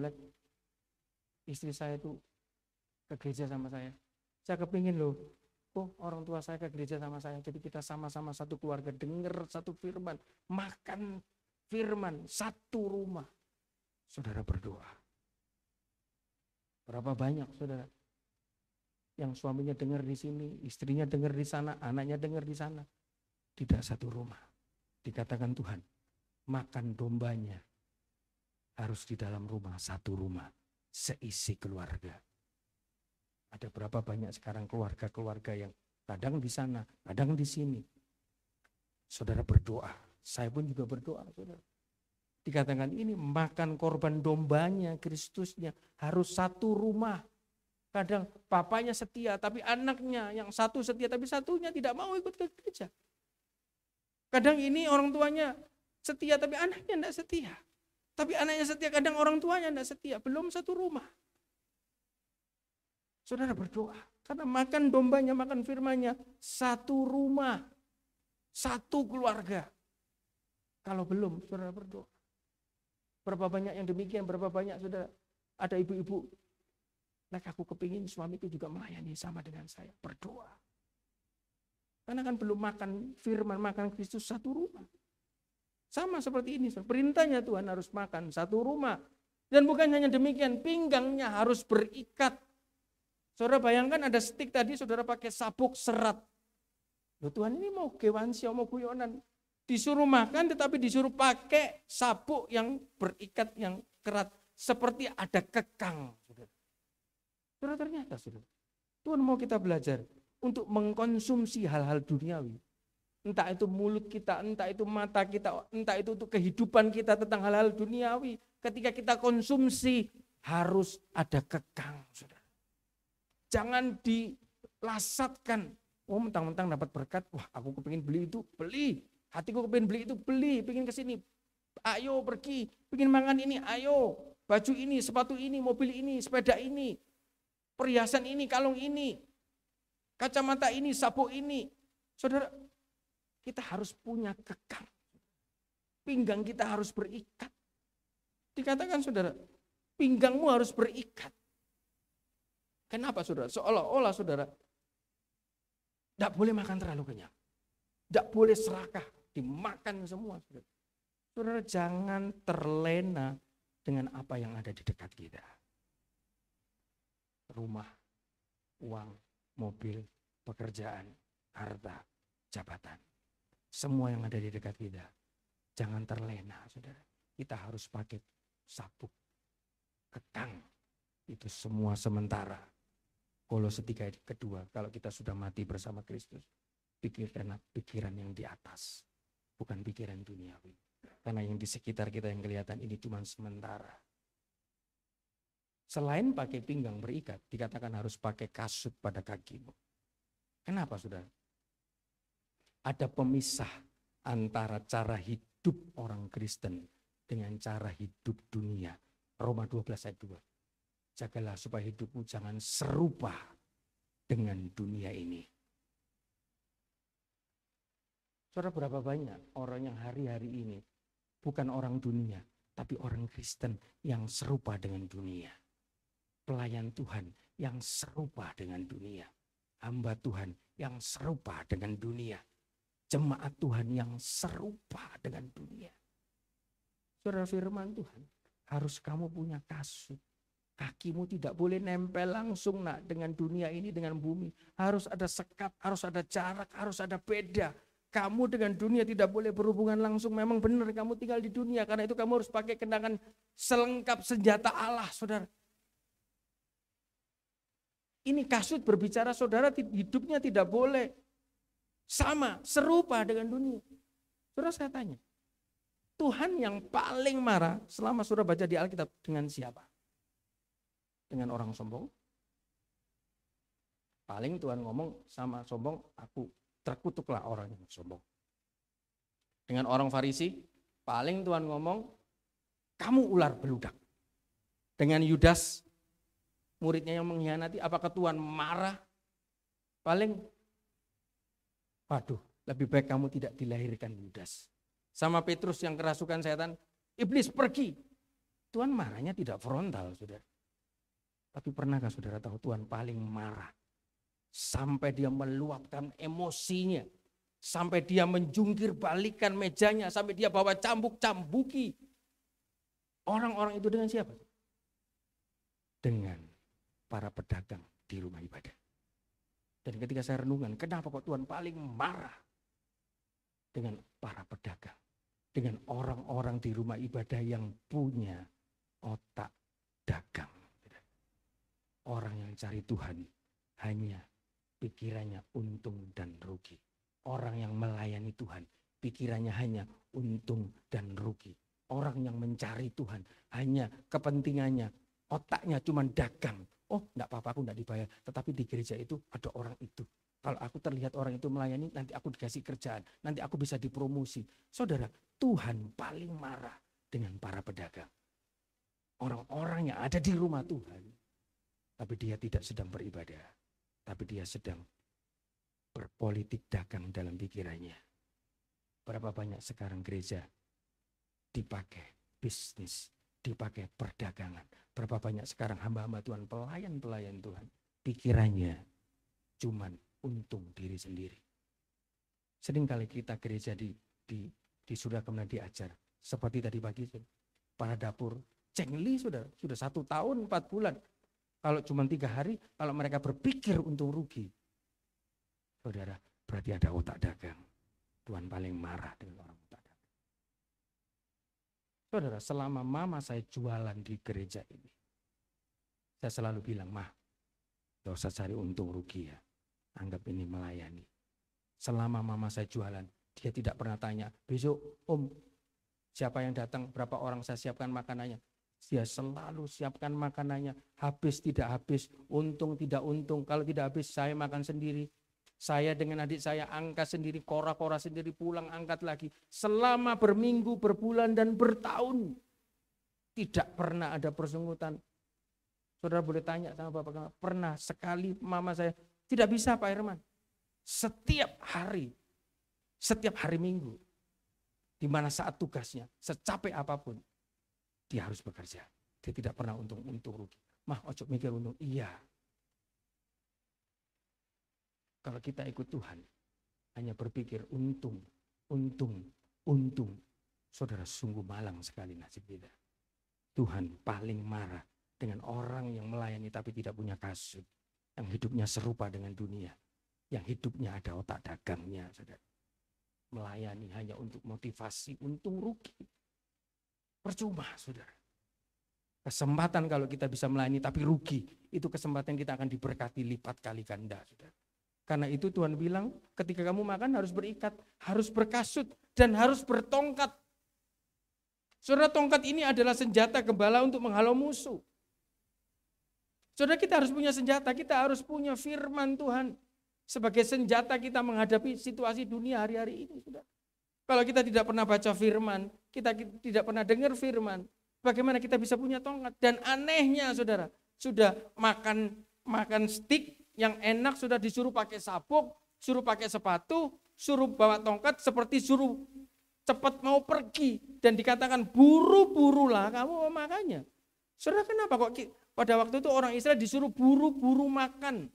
istri saya itu ke gereja sama saya. Saya kepingin loh, orang tua saya ke gereja sama saya. Jadi kita sama-sama satu keluarga, dengar satu firman, makan firman, satu rumah. Saudara berdoa. Berapa banyak saudara yang suaminya dengar di sini, istrinya dengar di sana, anaknya dengar di sana. Tidak satu rumah. Dikatakan Tuhan, makan dombanya harus di dalam rumah, satu rumah, seisi keluarga. Ada berapa banyak sekarang keluarga-keluarga yang kadang di sana, kadang di sini. Saudara berdoa, saya pun juga berdoa, saudara. Dikatakan ini makan korban dombanya, Kristusnya harus satu rumah. Kadang papanya setia, tapi anaknya yang satu setia, tapi satunya tidak mau ikut ke gereja. Kadang ini orang tuanya setia, tapi anaknya tidak setia. Tapi anaknya setia, kadang orang tuanya tidak setia. Belum satu rumah. Saudara berdoa, karena makan dombanya, makan firmannya, satu rumah, satu keluarga. Kalau belum, saudara berdoa. Berapa banyak yang demikian, berapa banyak saudara, ada ibu-ibu, aku kepingin suamiku juga melayani sama dengan saya, berdoa. Karena kan belum makan firman, makan Kristus satu rumah. Sama seperti ini, perintahnya Tuhan harus makan satu rumah. Dan bukan hanya demikian, pinggangnya harus berikat. Saudara bayangkan ada stik tadi, saudara pakai sabuk serat. Loh, Tuhan ini mau gewansya, mau guyonan. Disuruh makan tetapi disuruh pakai sabuk yang berikat, yang kerat. Seperti ada kekang. Saudara ternyata, saudara, Tuhan mau kita belajar untuk mengkonsumsi hal-hal duniawi. Entah itu mulut kita, entah itu mata kita, entah itu untuk kehidupan kita tentang hal-hal duniawi. Ketika kita konsumsi harus ada kekang, saudara. Jangan dilasatkan. Oh, mentang-mentang dapat berkat, wah aku kepingin beli itu, beli. Hatiku kepingin beli itu, beli. Pengen kesini, ayo pergi. Pengen makan ini, ayo. Baju ini, sepatu ini, mobil ini, sepeda ini. Perhiasan ini, kalung ini. Kacamata ini, sabuk ini. Saudara, kita harus punya kekang. Pinggang kita harus berikat. Dikatakan saudara, pinggangmu harus berikat. Kenapa saudara? Seolah-olah saudara tidak boleh makan terlalu kenyang. Tidak boleh serakah, dimakan semua. Saudara, saudara jangan terlena dengan apa yang ada di dekat kita. Rumah, uang, mobil, pekerjaan, harta, jabatan. Semua yang ada di dekat kita. Jangan terlena saudara. Kita harus pakai sabuk kekang. Itu semua sementara. Kolose 3 ayat kedua, kalau kita sudah mati bersama Kristus, pikirkanlah pikiran yang di atas, bukan pikiran duniawi. Karena yang di sekitar kita yang kelihatan ini cuma sementara. Selain pakai pinggang berikat, dikatakan harus pakai kasut pada kakimu. Kenapa saudara? Ada pemisah antara cara hidup orang Kristen dengan cara hidup dunia. Roma 12 ayat 2. Jagalah supaya hidupmu jangan serupa dengan dunia ini. Saudara, berapa banyak orang yang hari-hari ini bukan orang dunia, tapi orang Kristen yang serupa dengan dunia. pelayan Tuhan yang serupa dengan dunia. Hamba Tuhan yang serupa dengan dunia. Jemaat Tuhan yang serupa dengan dunia. Saudara, firman Tuhan, harus kamu punya kasut. Kakimu tidak boleh nempel langsung dengan dunia ini, dengan bumi. Harus ada sekat, harus ada jarak, harus ada beda. Kamu dengan dunia tidak boleh berhubungan langsung. Memang benar kamu tinggal di dunia. Karena itu kamu harus pakai kenangan selengkap senjata Allah, saudara. Ini kasut berbicara, saudara, hidupnya tidak boleh sama, serupa dengan dunia. Saudara, saya tanya, Tuhan yang paling marah selama saudara baca di Alkitab dengan siapa? Dengan orang sombong? Paling Tuhan ngomong sama sombong, aku terkutuklah orang yang sombong. Dengan orang Farisi, paling Tuhan ngomong, kamu ular beludak. Dengan Yudas, muridnya yang mengkhianati, apakah Tuhan marah? Paling, waduh, lebih baik kamu tidak dilahirkan, Yudas. Sama Petrus yang kerasukan setan, iblis pergi. Tuhan marahnya tidak frontal, saudara. Tapi pernahkah saudara tahu Tuhan paling marah? Sampai dia meluapkan emosinya. Sampai dia menjungkir balikan mejanya. Sampai dia bawa cambuk-cambuki. Orang-orang itu dengan siapa? Dengan para pedagang di rumah ibadah. Dan ketika saya renungan, kenapa kok Tuhan paling marah dengan para pedagang? Dengan orang-orang di rumah ibadah yang punya otak dagang. Orang yang cari Tuhan hanya pikirannya untung dan rugi. Orang yang melayani Tuhan pikirannya hanya untung dan rugi. Orang yang mencari Tuhan hanya kepentingannya, otaknya cuma dagang. Oh, enggak apa-apa, aku enggak dibayar. Tetapi di gereja itu ada orang itu. Kalau aku terlihat orang itu melayani, nanti aku dikasih kerjaan. Nanti aku bisa dipromosi. Saudara, Tuhan paling marah dengan para pedagang. Orang-orang yang ada di rumah Tuhan. Tapi dia tidak sedang beribadah. Tapi dia sedang berpolitik dagang dalam pikirannya. Berapa banyak sekarang gereja dipakai bisnis, dipakai perdagangan. Berapa banyak sekarang hamba-hamba Tuhan, pelayan-pelayan Tuhan. Pikirannya cuman untung diri sendiri. Seringkali kita gereja di sudah kemudian diajar. Seperti tadi pagi, para dapur cengli sudah 1 tahun 4 bulan. Kalau cuma 3 hari, kalau mereka berpikir untung rugi. Saudara, berarti ada otak dagang. Tuhan paling marah dengan orang otak dagang. Saudara, selama mama saya jualan di gereja ini, saya selalu bilang, "Mah, gak usah cari untung rugi ya. Anggap ini melayani." Selama mama saya jualan, dia tidak pernah tanya, "Besok Om, siapa yang datang, berapa orang saya siapkan makanannya." Dia selalu siapkan makanannya, habis tidak habis, untung tidak untung. Kalau tidak habis saya makan sendiri. Saya dengan adik saya angkat sendiri, kora-kora sendiri, pulang angkat lagi. Selama berminggu, berbulan dan bertahun. Tidak pernah ada persungutan. Saudara boleh tanya sama bapak, pernah sekali mama saya, tidak bisa Pak Herman. Setiap hari Minggu, di mana saat tugasnya, secapek apapun, dia harus bekerja. Dia tidak pernah untung rugi. Mah, ojo mikir untung. Iya. Kalau kita ikut Tuhan, hanya berpikir untung. Saudara, sungguh malang sekali nasib kita. Tuhan paling marah dengan orang yang melayani tapi tidak punya kasut. Yang hidupnya serupa dengan dunia. Yang hidupnya ada otak dagangnya, saudara. Melayani hanya untuk motivasi, untung rugi. Percuma, saudara. Kesempatan kalau kita bisa melayani tapi rugi, itu kesempatan kita akan diberkati lipat kali ganda, saudara. Karena itu Tuhan bilang, ketika kamu makan harus berikat, harus berkasut, dan harus bertongkat. Saudara, tongkat ini adalah senjata gembala untuk menghalau musuh. Saudara, kita harus punya senjata, kita harus punya firman Tuhan sebagai senjata kita menghadapi situasi dunia hari-hari ini, saudara. Kalau kita tidak pernah baca firman, kita tidak pernah dengar firman, bagaimana kita bisa punya tongkat? Dan anehnya saudara, sudah makan steak yang enak, sudah disuruh pakai sabuk, suruh pakai sepatu, suruh bawa tongkat seperti suruh cepat mau pergi. Dan dikatakan buru-burulah kamu makannya. Saudara, kenapa kok pada waktu itu orang Israel disuruh buru-buru makan?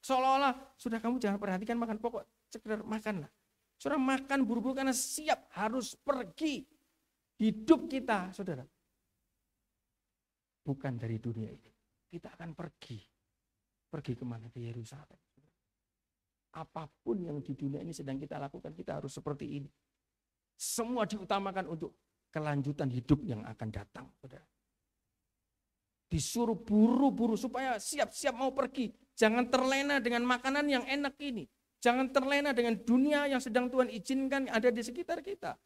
Seolah-olah, sudah kamu jangan perhatikan makan pokok, sekedar makanlah. Saudara, makan buru-buru karena siap harus pergi. Hidup kita, saudara, bukan dari dunia ini. Kita akan pergi. Pergi kemana? Ke Yerusalem. Apapun yang di dunia ini sedang kita lakukan, kita harus seperti ini. Semua diutamakan untuk kelanjutan hidup yang akan datang, saudara. Disuruh buru-buru supaya siap-siap mau pergi. Jangan terlena dengan makanan yang enak ini. Jangan terlena dengan dunia yang sedang Tuhan izinkan ada di sekitar kita.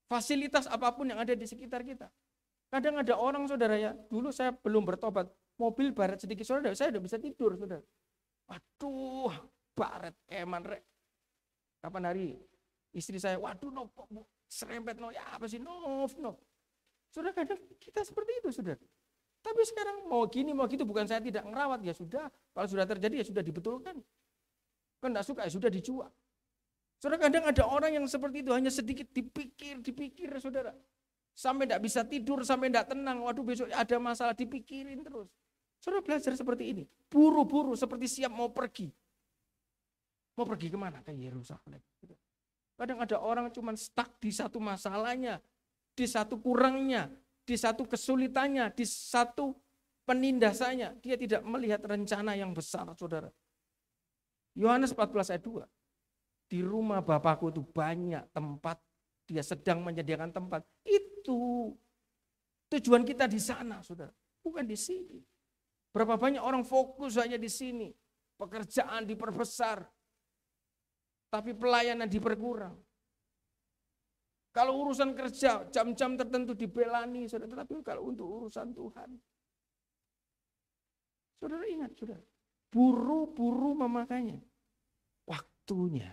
Fasilitas apapun yang ada di sekitar kita. Kadang ada orang, saudara, ya, dulu saya belum bertobat, mobil baret sedikit, saudara, saya udah bisa tidur, saudara. Waduh, baret eman rek. Kapan hari istri saya, waduh no, serempet no, ya apa sih, no. Saudara, kadang kita seperti itu, saudara. Tapi sekarang mau gini, mau gitu, bukan saya tidak ngerawat, ya sudah. Kalau sudah terjadi, ya sudah dibetulkan. Kan enggak suka, ya sudah dijual. Saudara, kadang ada orang yang seperti itu, hanya sedikit dipikir, saudara. Sampai enggak bisa tidur, sampai enggak tenang. Waduh, besok ada masalah, dipikirin terus. Saudara, belajar seperti ini. Buru-buru, seperti siap mau pergi. Mau pergi kemana? Ke Yerusalem. Kadang ada orang cuma stuck di satu masalahnya, di satu kurangnya, di satu kesulitannya, di satu penindasannya. Dia tidak melihat rencana yang besar, saudara. Yohanes 14 ayat 2. Di rumah Bapakku itu banyak tempat. Dia sedang menyediakan tempat. Itu tujuan kita di sana, saudara. Bukan di sini. Berapa banyak orang fokus hanya di sini. Pekerjaan diperbesar. Tapi pelayanan diperkurang. Kalau urusan kerja, jam-jam tertentu dibelani, saudara. Tapi kalau untuk urusan Tuhan. Saudara ingat, saudara. Buru-buru memakainya. Waktunya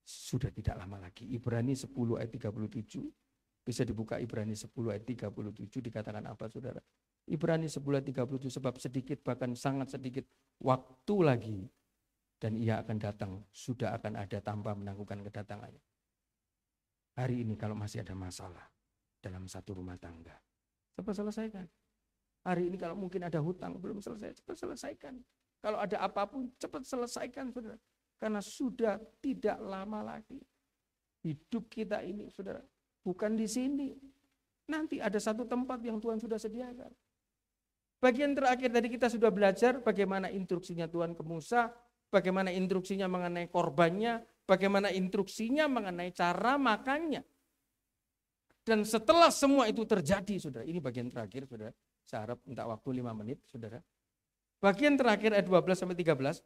sudah tidak lama lagi. Ibrani 10 ayat 37. Bisa dibuka Ibrani 10 ayat 37. Dikatakan apa, saudara? Ibrani 10 ayat 37. Sebab sedikit, bahkan sangat sedikit waktu lagi. Dan ia akan datang. Sudah akan ada tanpa menangguhkan kedatangannya. Hari ini kalau masih ada masalah dalam satu rumah tangga, cepat selesaikan. Hari ini kalau mungkin ada hutang belum selesai, cepat selesaikan. Kalau ada apapun, cepat selesaikan, saudara. Karena sudah tidak lama lagi. Hidup kita ini, saudara, bukan di sini. Nanti ada satu tempat yang Tuhan sudah sediakan. Bagian terakhir tadi kita sudah belajar bagaimana instruksinya Tuhan ke Musa, bagaimana instruksinya mengenai korbannya, bagaimana instruksinya mengenai cara makannya. Dan setelah semua itu terjadi, saudara, ini bagian terakhir, saudara. Saya harap minta waktu 5 menit, saudara. Bagian terakhir ayat 12-13.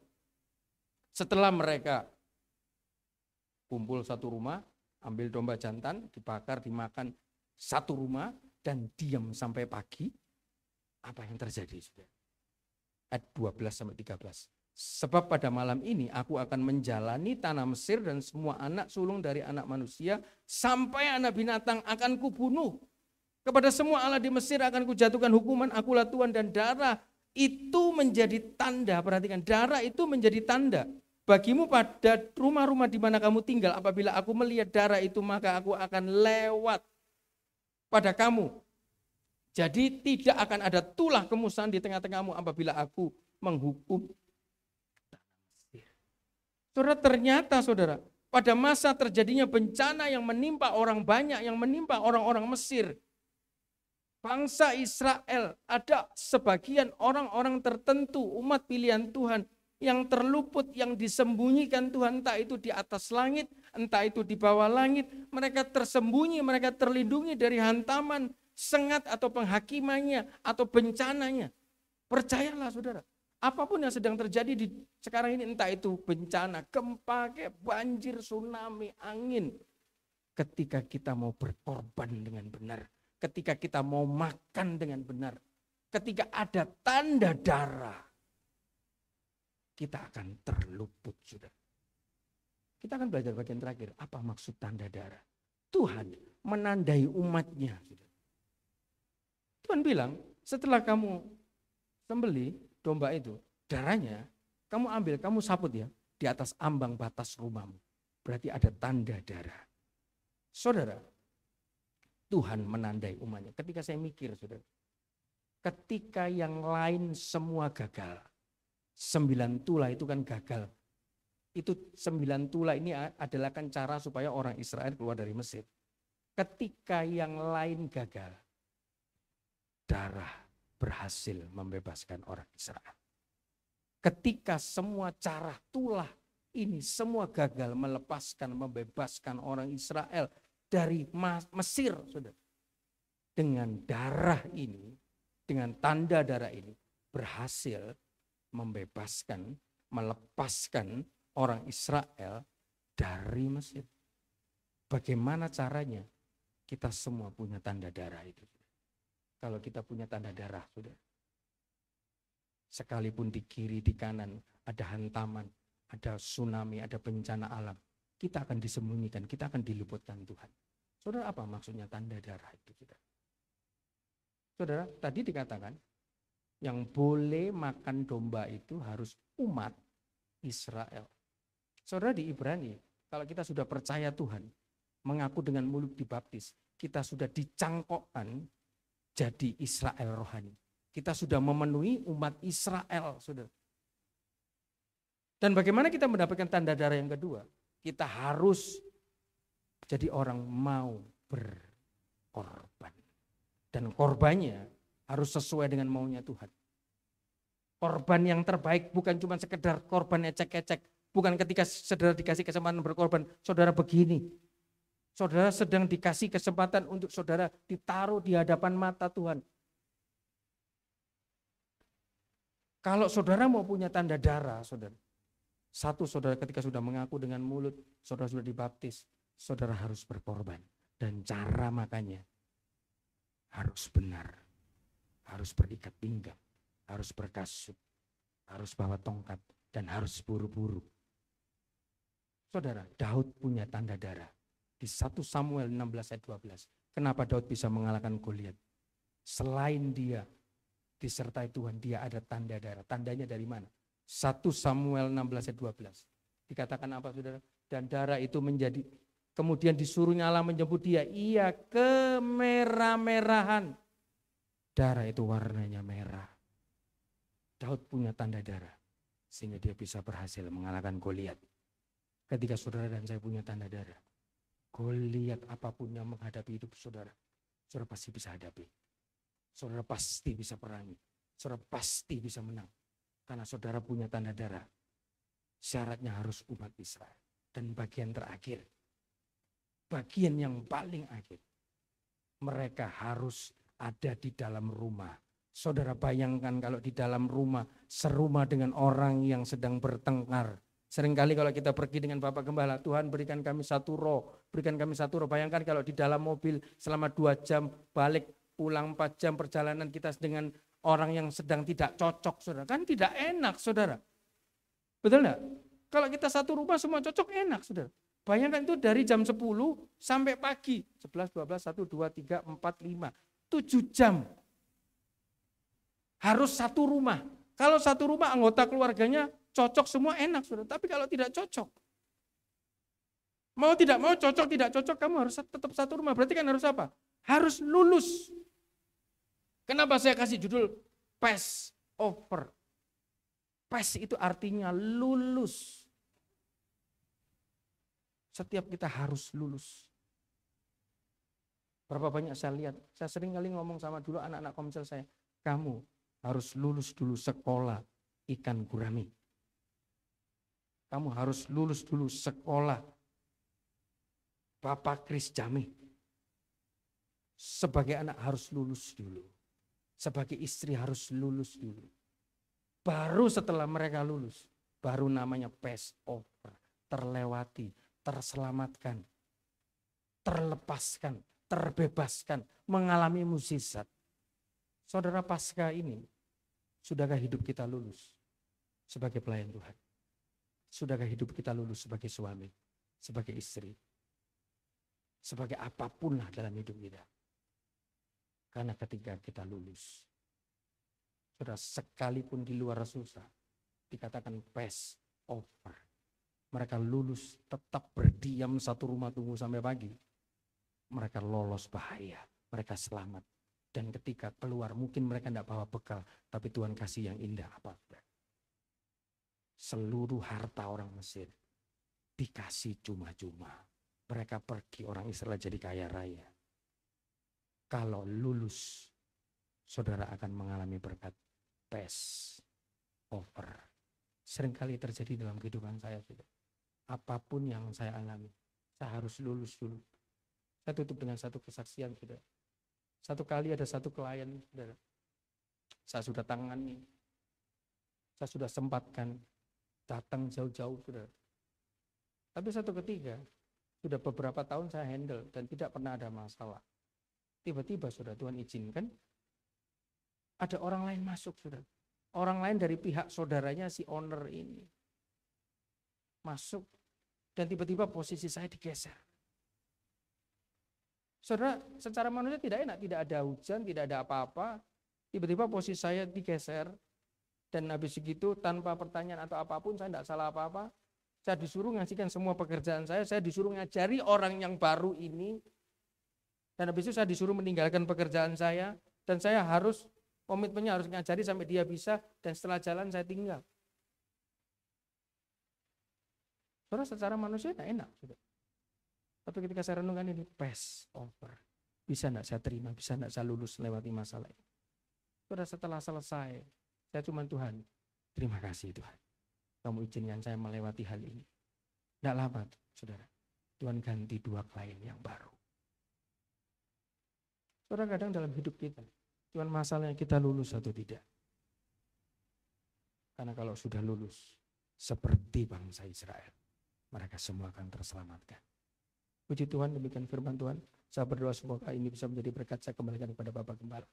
Setelah mereka kumpul satu rumah, ambil domba jantan, dibakar, dimakan satu rumah, dan diam sampai pagi. Apa yang terjadi, saudara? Ayat 12-13. Sebab pada malam ini aku akan menjalani tanah Mesir dan semua anak sulung dari anak manusia, sampai anak binatang akan kubunuh. Kepada semua Allah di Mesir akan kujatuhkan hukuman, akulah Tuhan, dan darah itu menjadi tanda. Perhatikan, darah itu menjadi tanda bagimu pada rumah-rumah di mana kamu tinggal. Apabila aku melihat darah itu, maka aku akan lewat pada kamu. Jadi tidak akan ada tulah kemusahan di tengah-tengahmu apabila aku menghukum. Saudara, ternyata, saudara, pada masa terjadinya bencana yang menimpa orang banyak, yang menimpa orang-orang Mesir, bangsa Israel, ada sebagian orang-orang tertentu, umat pilihan Tuhan, yang terluput, yang disembunyikan Tuhan, entah itu di atas langit, entah itu di bawah langit. Mereka tersembunyi, mereka terlindungi dari hantaman, sengat atau penghakimannya, atau bencananya. Percayalah, saudara, apapun yang sedang terjadi di sekarang ini, entah itu bencana, gempa, banjir, tsunami, angin. Ketika kita mau berkorban dengan benar, ketika kita mau makan dengan benar, ketika ada tanda darah, kita akan terluput, saudara. Kita akan belajar bagian terakhir. Apa maksud tanda darah? Tuhan menandai umatnya, saudara. Tuhan bilang, setelah kamu sembelih domba itu, darahnya kamu ambil, kamu saput ya di atas ambang batas rumahmu. Berarti ada tanda darah. Saudara, Tuhan menandai umatnya. Ketika saya mikir, saudara, ketika yang lain semua gagal. 9 tulah itu kan gagal. Itu 9 tulah ini adalah kan cara supaya orang Israel keluar dari Mesir. Ketika yang lain gagal, darah berhasil membebaskan orang Israel. Ketika semua cara tulah ini semua gagal melepaskan, membebaskan orang Israel dari Mesir, saudara. Dengan darah ini, dengan tanda darah ini, berhasil membebaskan, melepaskan orang Israel dari Mesir. Bagaimana caranya? Kita semua punya tanda darah itu. Kalau kita punya tanda darah, sudah. Sekalipun di kiri, di kanan, ada hantaman, ada tsunami, ada bencana alam. Kita akan disembunyikan, kita akan diluputkan Tuhan. Saudara, apa maksudnya tanda darah itu? Saudara, tadi dikatakan, yang boleh makan domba itu harus umat Israel. Saudara, di Ibrani, kalau kita sudah percaya Tuhan, mengaku dengan mulut dibaptis, kita sudah dicangkokkan jadi Israel rohani. Kita sudah memenuhi umat Israel, saudara. Dan bagaimana kita mendapatkan tanda darah yang kedua? Kita harus jadi orang mau berkorban. Dan korbannya harus sesuai dengan maunya Tuhan. Korban yang terbaik bukan cuma sekedar korban ecek-ecek. Bukan ketika saudara dikasih kesempatan berkorban, saudara begini. Saudara sedang dikasih kesempatan untuk saudara ditaruh di hadapan mata Tuhan. Kalau saudara mau punya tanda darah, saudara. Satu, saudara ketika sudah mengaku dengan mulut, saudara sudah dibaptis, saudara harus berkorban. Dan cara makanya harus benar, harus berikat pinggang, harus berkasut, harus bawa tongkat, dan harus buru-buru. Saudara, Daud punya tanda darah. Di 1 Samuel 16 ayat 12. Kenapa Daud bisa mengalahkan Goliat? Selain dia disertai Tuhan, dia ada tanda darah. Tandanya dari mana? 1 Samuel 16 ayat 12. Dikatakan apa, saudara? Dan darah itu menjadi, kemudian disuruhnya Allah menyebut dia, ia kemerah-merahan. Darah itu warnanya merah. Daud punya tanda darah, sehingga dia bisa berhasil mengalahkan Goliat. Ketika saudara dan saya punya tanda darah, Goliat apapun yang menghadapi hidup saudara, saudara pasti bisa hadapi. Saudara pasti bisa perangi. Saudara pasti bisa menang. Karena saudara punya tanda darah. Syaratnya harus umat Israel. Dan bagian terakhir, bagian yang paling akhir, mereka harus ada di dalam rumah. Saudara bayangkan kalau di dalam rumah, serumah dengan orang yang sedang bertengkar. Seringkali kalau kita pergi dengan Bapak Gembala, Tuhan berikan kami satu roh, berikan kami satu roh. Bayangkan kalau di dalam mobil selama 2 jam, balik pulang 4 jam perjalanan kita dengan orang yang sedang tidak cocok, saudara. Kan tidak enak, saudara. Betul enggak? Kalau kita satu rumah semua cocok, enak, saudara. Bayangkan itu dari jam 10 sampai pagi. 11, 12, 1, 2, 3, 4, 5. 7 jam. Harus satu rumah. Kalau satu rumah anggota keluarganya cocok semua, enak, saudara. Tapi kalau tidak cocok, mau tidak mau, cocok tidak cocok, kamu harus tetap satu rumah. Berarti kan harus apa? Harus lulus. Kenapa saya kasih judul pass over? Pass itu artinya lulus. Setiap kita harus lulus. Berapa banyak saya lihat, saya sering kali ngomong sama dulu anak-anak komsel saya, kamu harus lulus dulu sekolah ikan gurami. Kamu harus lulus dulu sekolah Bapak Kris Jami. Sebagai anak harus lulus dulu. Sebagai istri harus lulus dulu. Baru setelah mereka lulus, baru namanya pass over. Terlewati, terselamatkan, terlepaskan, terbebaskan, mengalami mukjizat. Saudara, pasca ini, sudahkah hidup kita lulus sebagai pelayan Tuhan? Sudahkah hidup kita lulus sebagai suami, sebagai istri, sebagai apapun lah dalam hidup kita? Karena ketika kita lulus, saudara, sekalipun di luar susah, dikatakan pass over. Mereka lulus, tetap berdiam satu rumah tunggu sampai pagi. Mereka lolos bahaya, mereka selamat. Dan ketika keluar mungkin mereka tidak bawa bekal, tapi Tuhan kasih yang indah apa? Seluruh harta orang Mesir dikasih cuma-cuma. Mereka pergi, orang Israel jadi kaya raya. Kalau lulus, saudara akan mengalami berkat Passover. Seringkali terjadi dalam kehidupan saya. Apapun yang saya alami, saya harus lulus dulu. Saya tutup dengan satu kesaksian, saudara. Satu kali ada satu klien, saudara. Saya sudah tangani, saya sudah sempatkan datang jauh-jauh, saudara. Tapi satu ketika, sudah beberapa tahun saya handle dan tidak pernah ada masalah. Tiba-tiba saudara, Tuhan izinkan ada orang lain masuk, saudara. Orang lain dari pihak saudaranya si owner ini masuk dan tiba-tiba posisi saya digeser. Saudara, secara manusia tidak enak, tidak ada hujan, tidak ada apa-apa. Tiba-tiba posisi saya digeser dan habis begitu tanpa pertanyaan atau apapun, saya tidak salah apa-apa. Saya disuruh ngasihkan semua pekerjaan saya disuruh ngajari orang yang baru ini. Dan habis itu saya disuruh meninggalkan pekerjaan saya dan saya harus komitmennya harus ngajari sampai dia bisa dan setelah jalan saya tinggal. Saudara, secara manusia tidak enak, saudara. Tapi ketika saya renungkan ini Passover, bisa enggak saya terima, bisa enggak saya lulus lewati masalah ini. Saudara, setelah selesai, saya cuma Tuhan, terima kasih Tuhan. Kamu izinkan saya melewati hal ini. Tidak lama, saudara. Tuhan ganti dua klien yang baru. Saudara, kadang dalam hidup kita, Tuhan masalahnya kita lulus atau tidak. Karena kalau sudah lulus, seperti bangsa Israel, mereka semua akan terselamatkan. Puji Tuhan, demikian firman Tuhan. Saya berdoa semoga ini bisa menjadi berkat. Saya kembalikan kepada Bapak Gembala.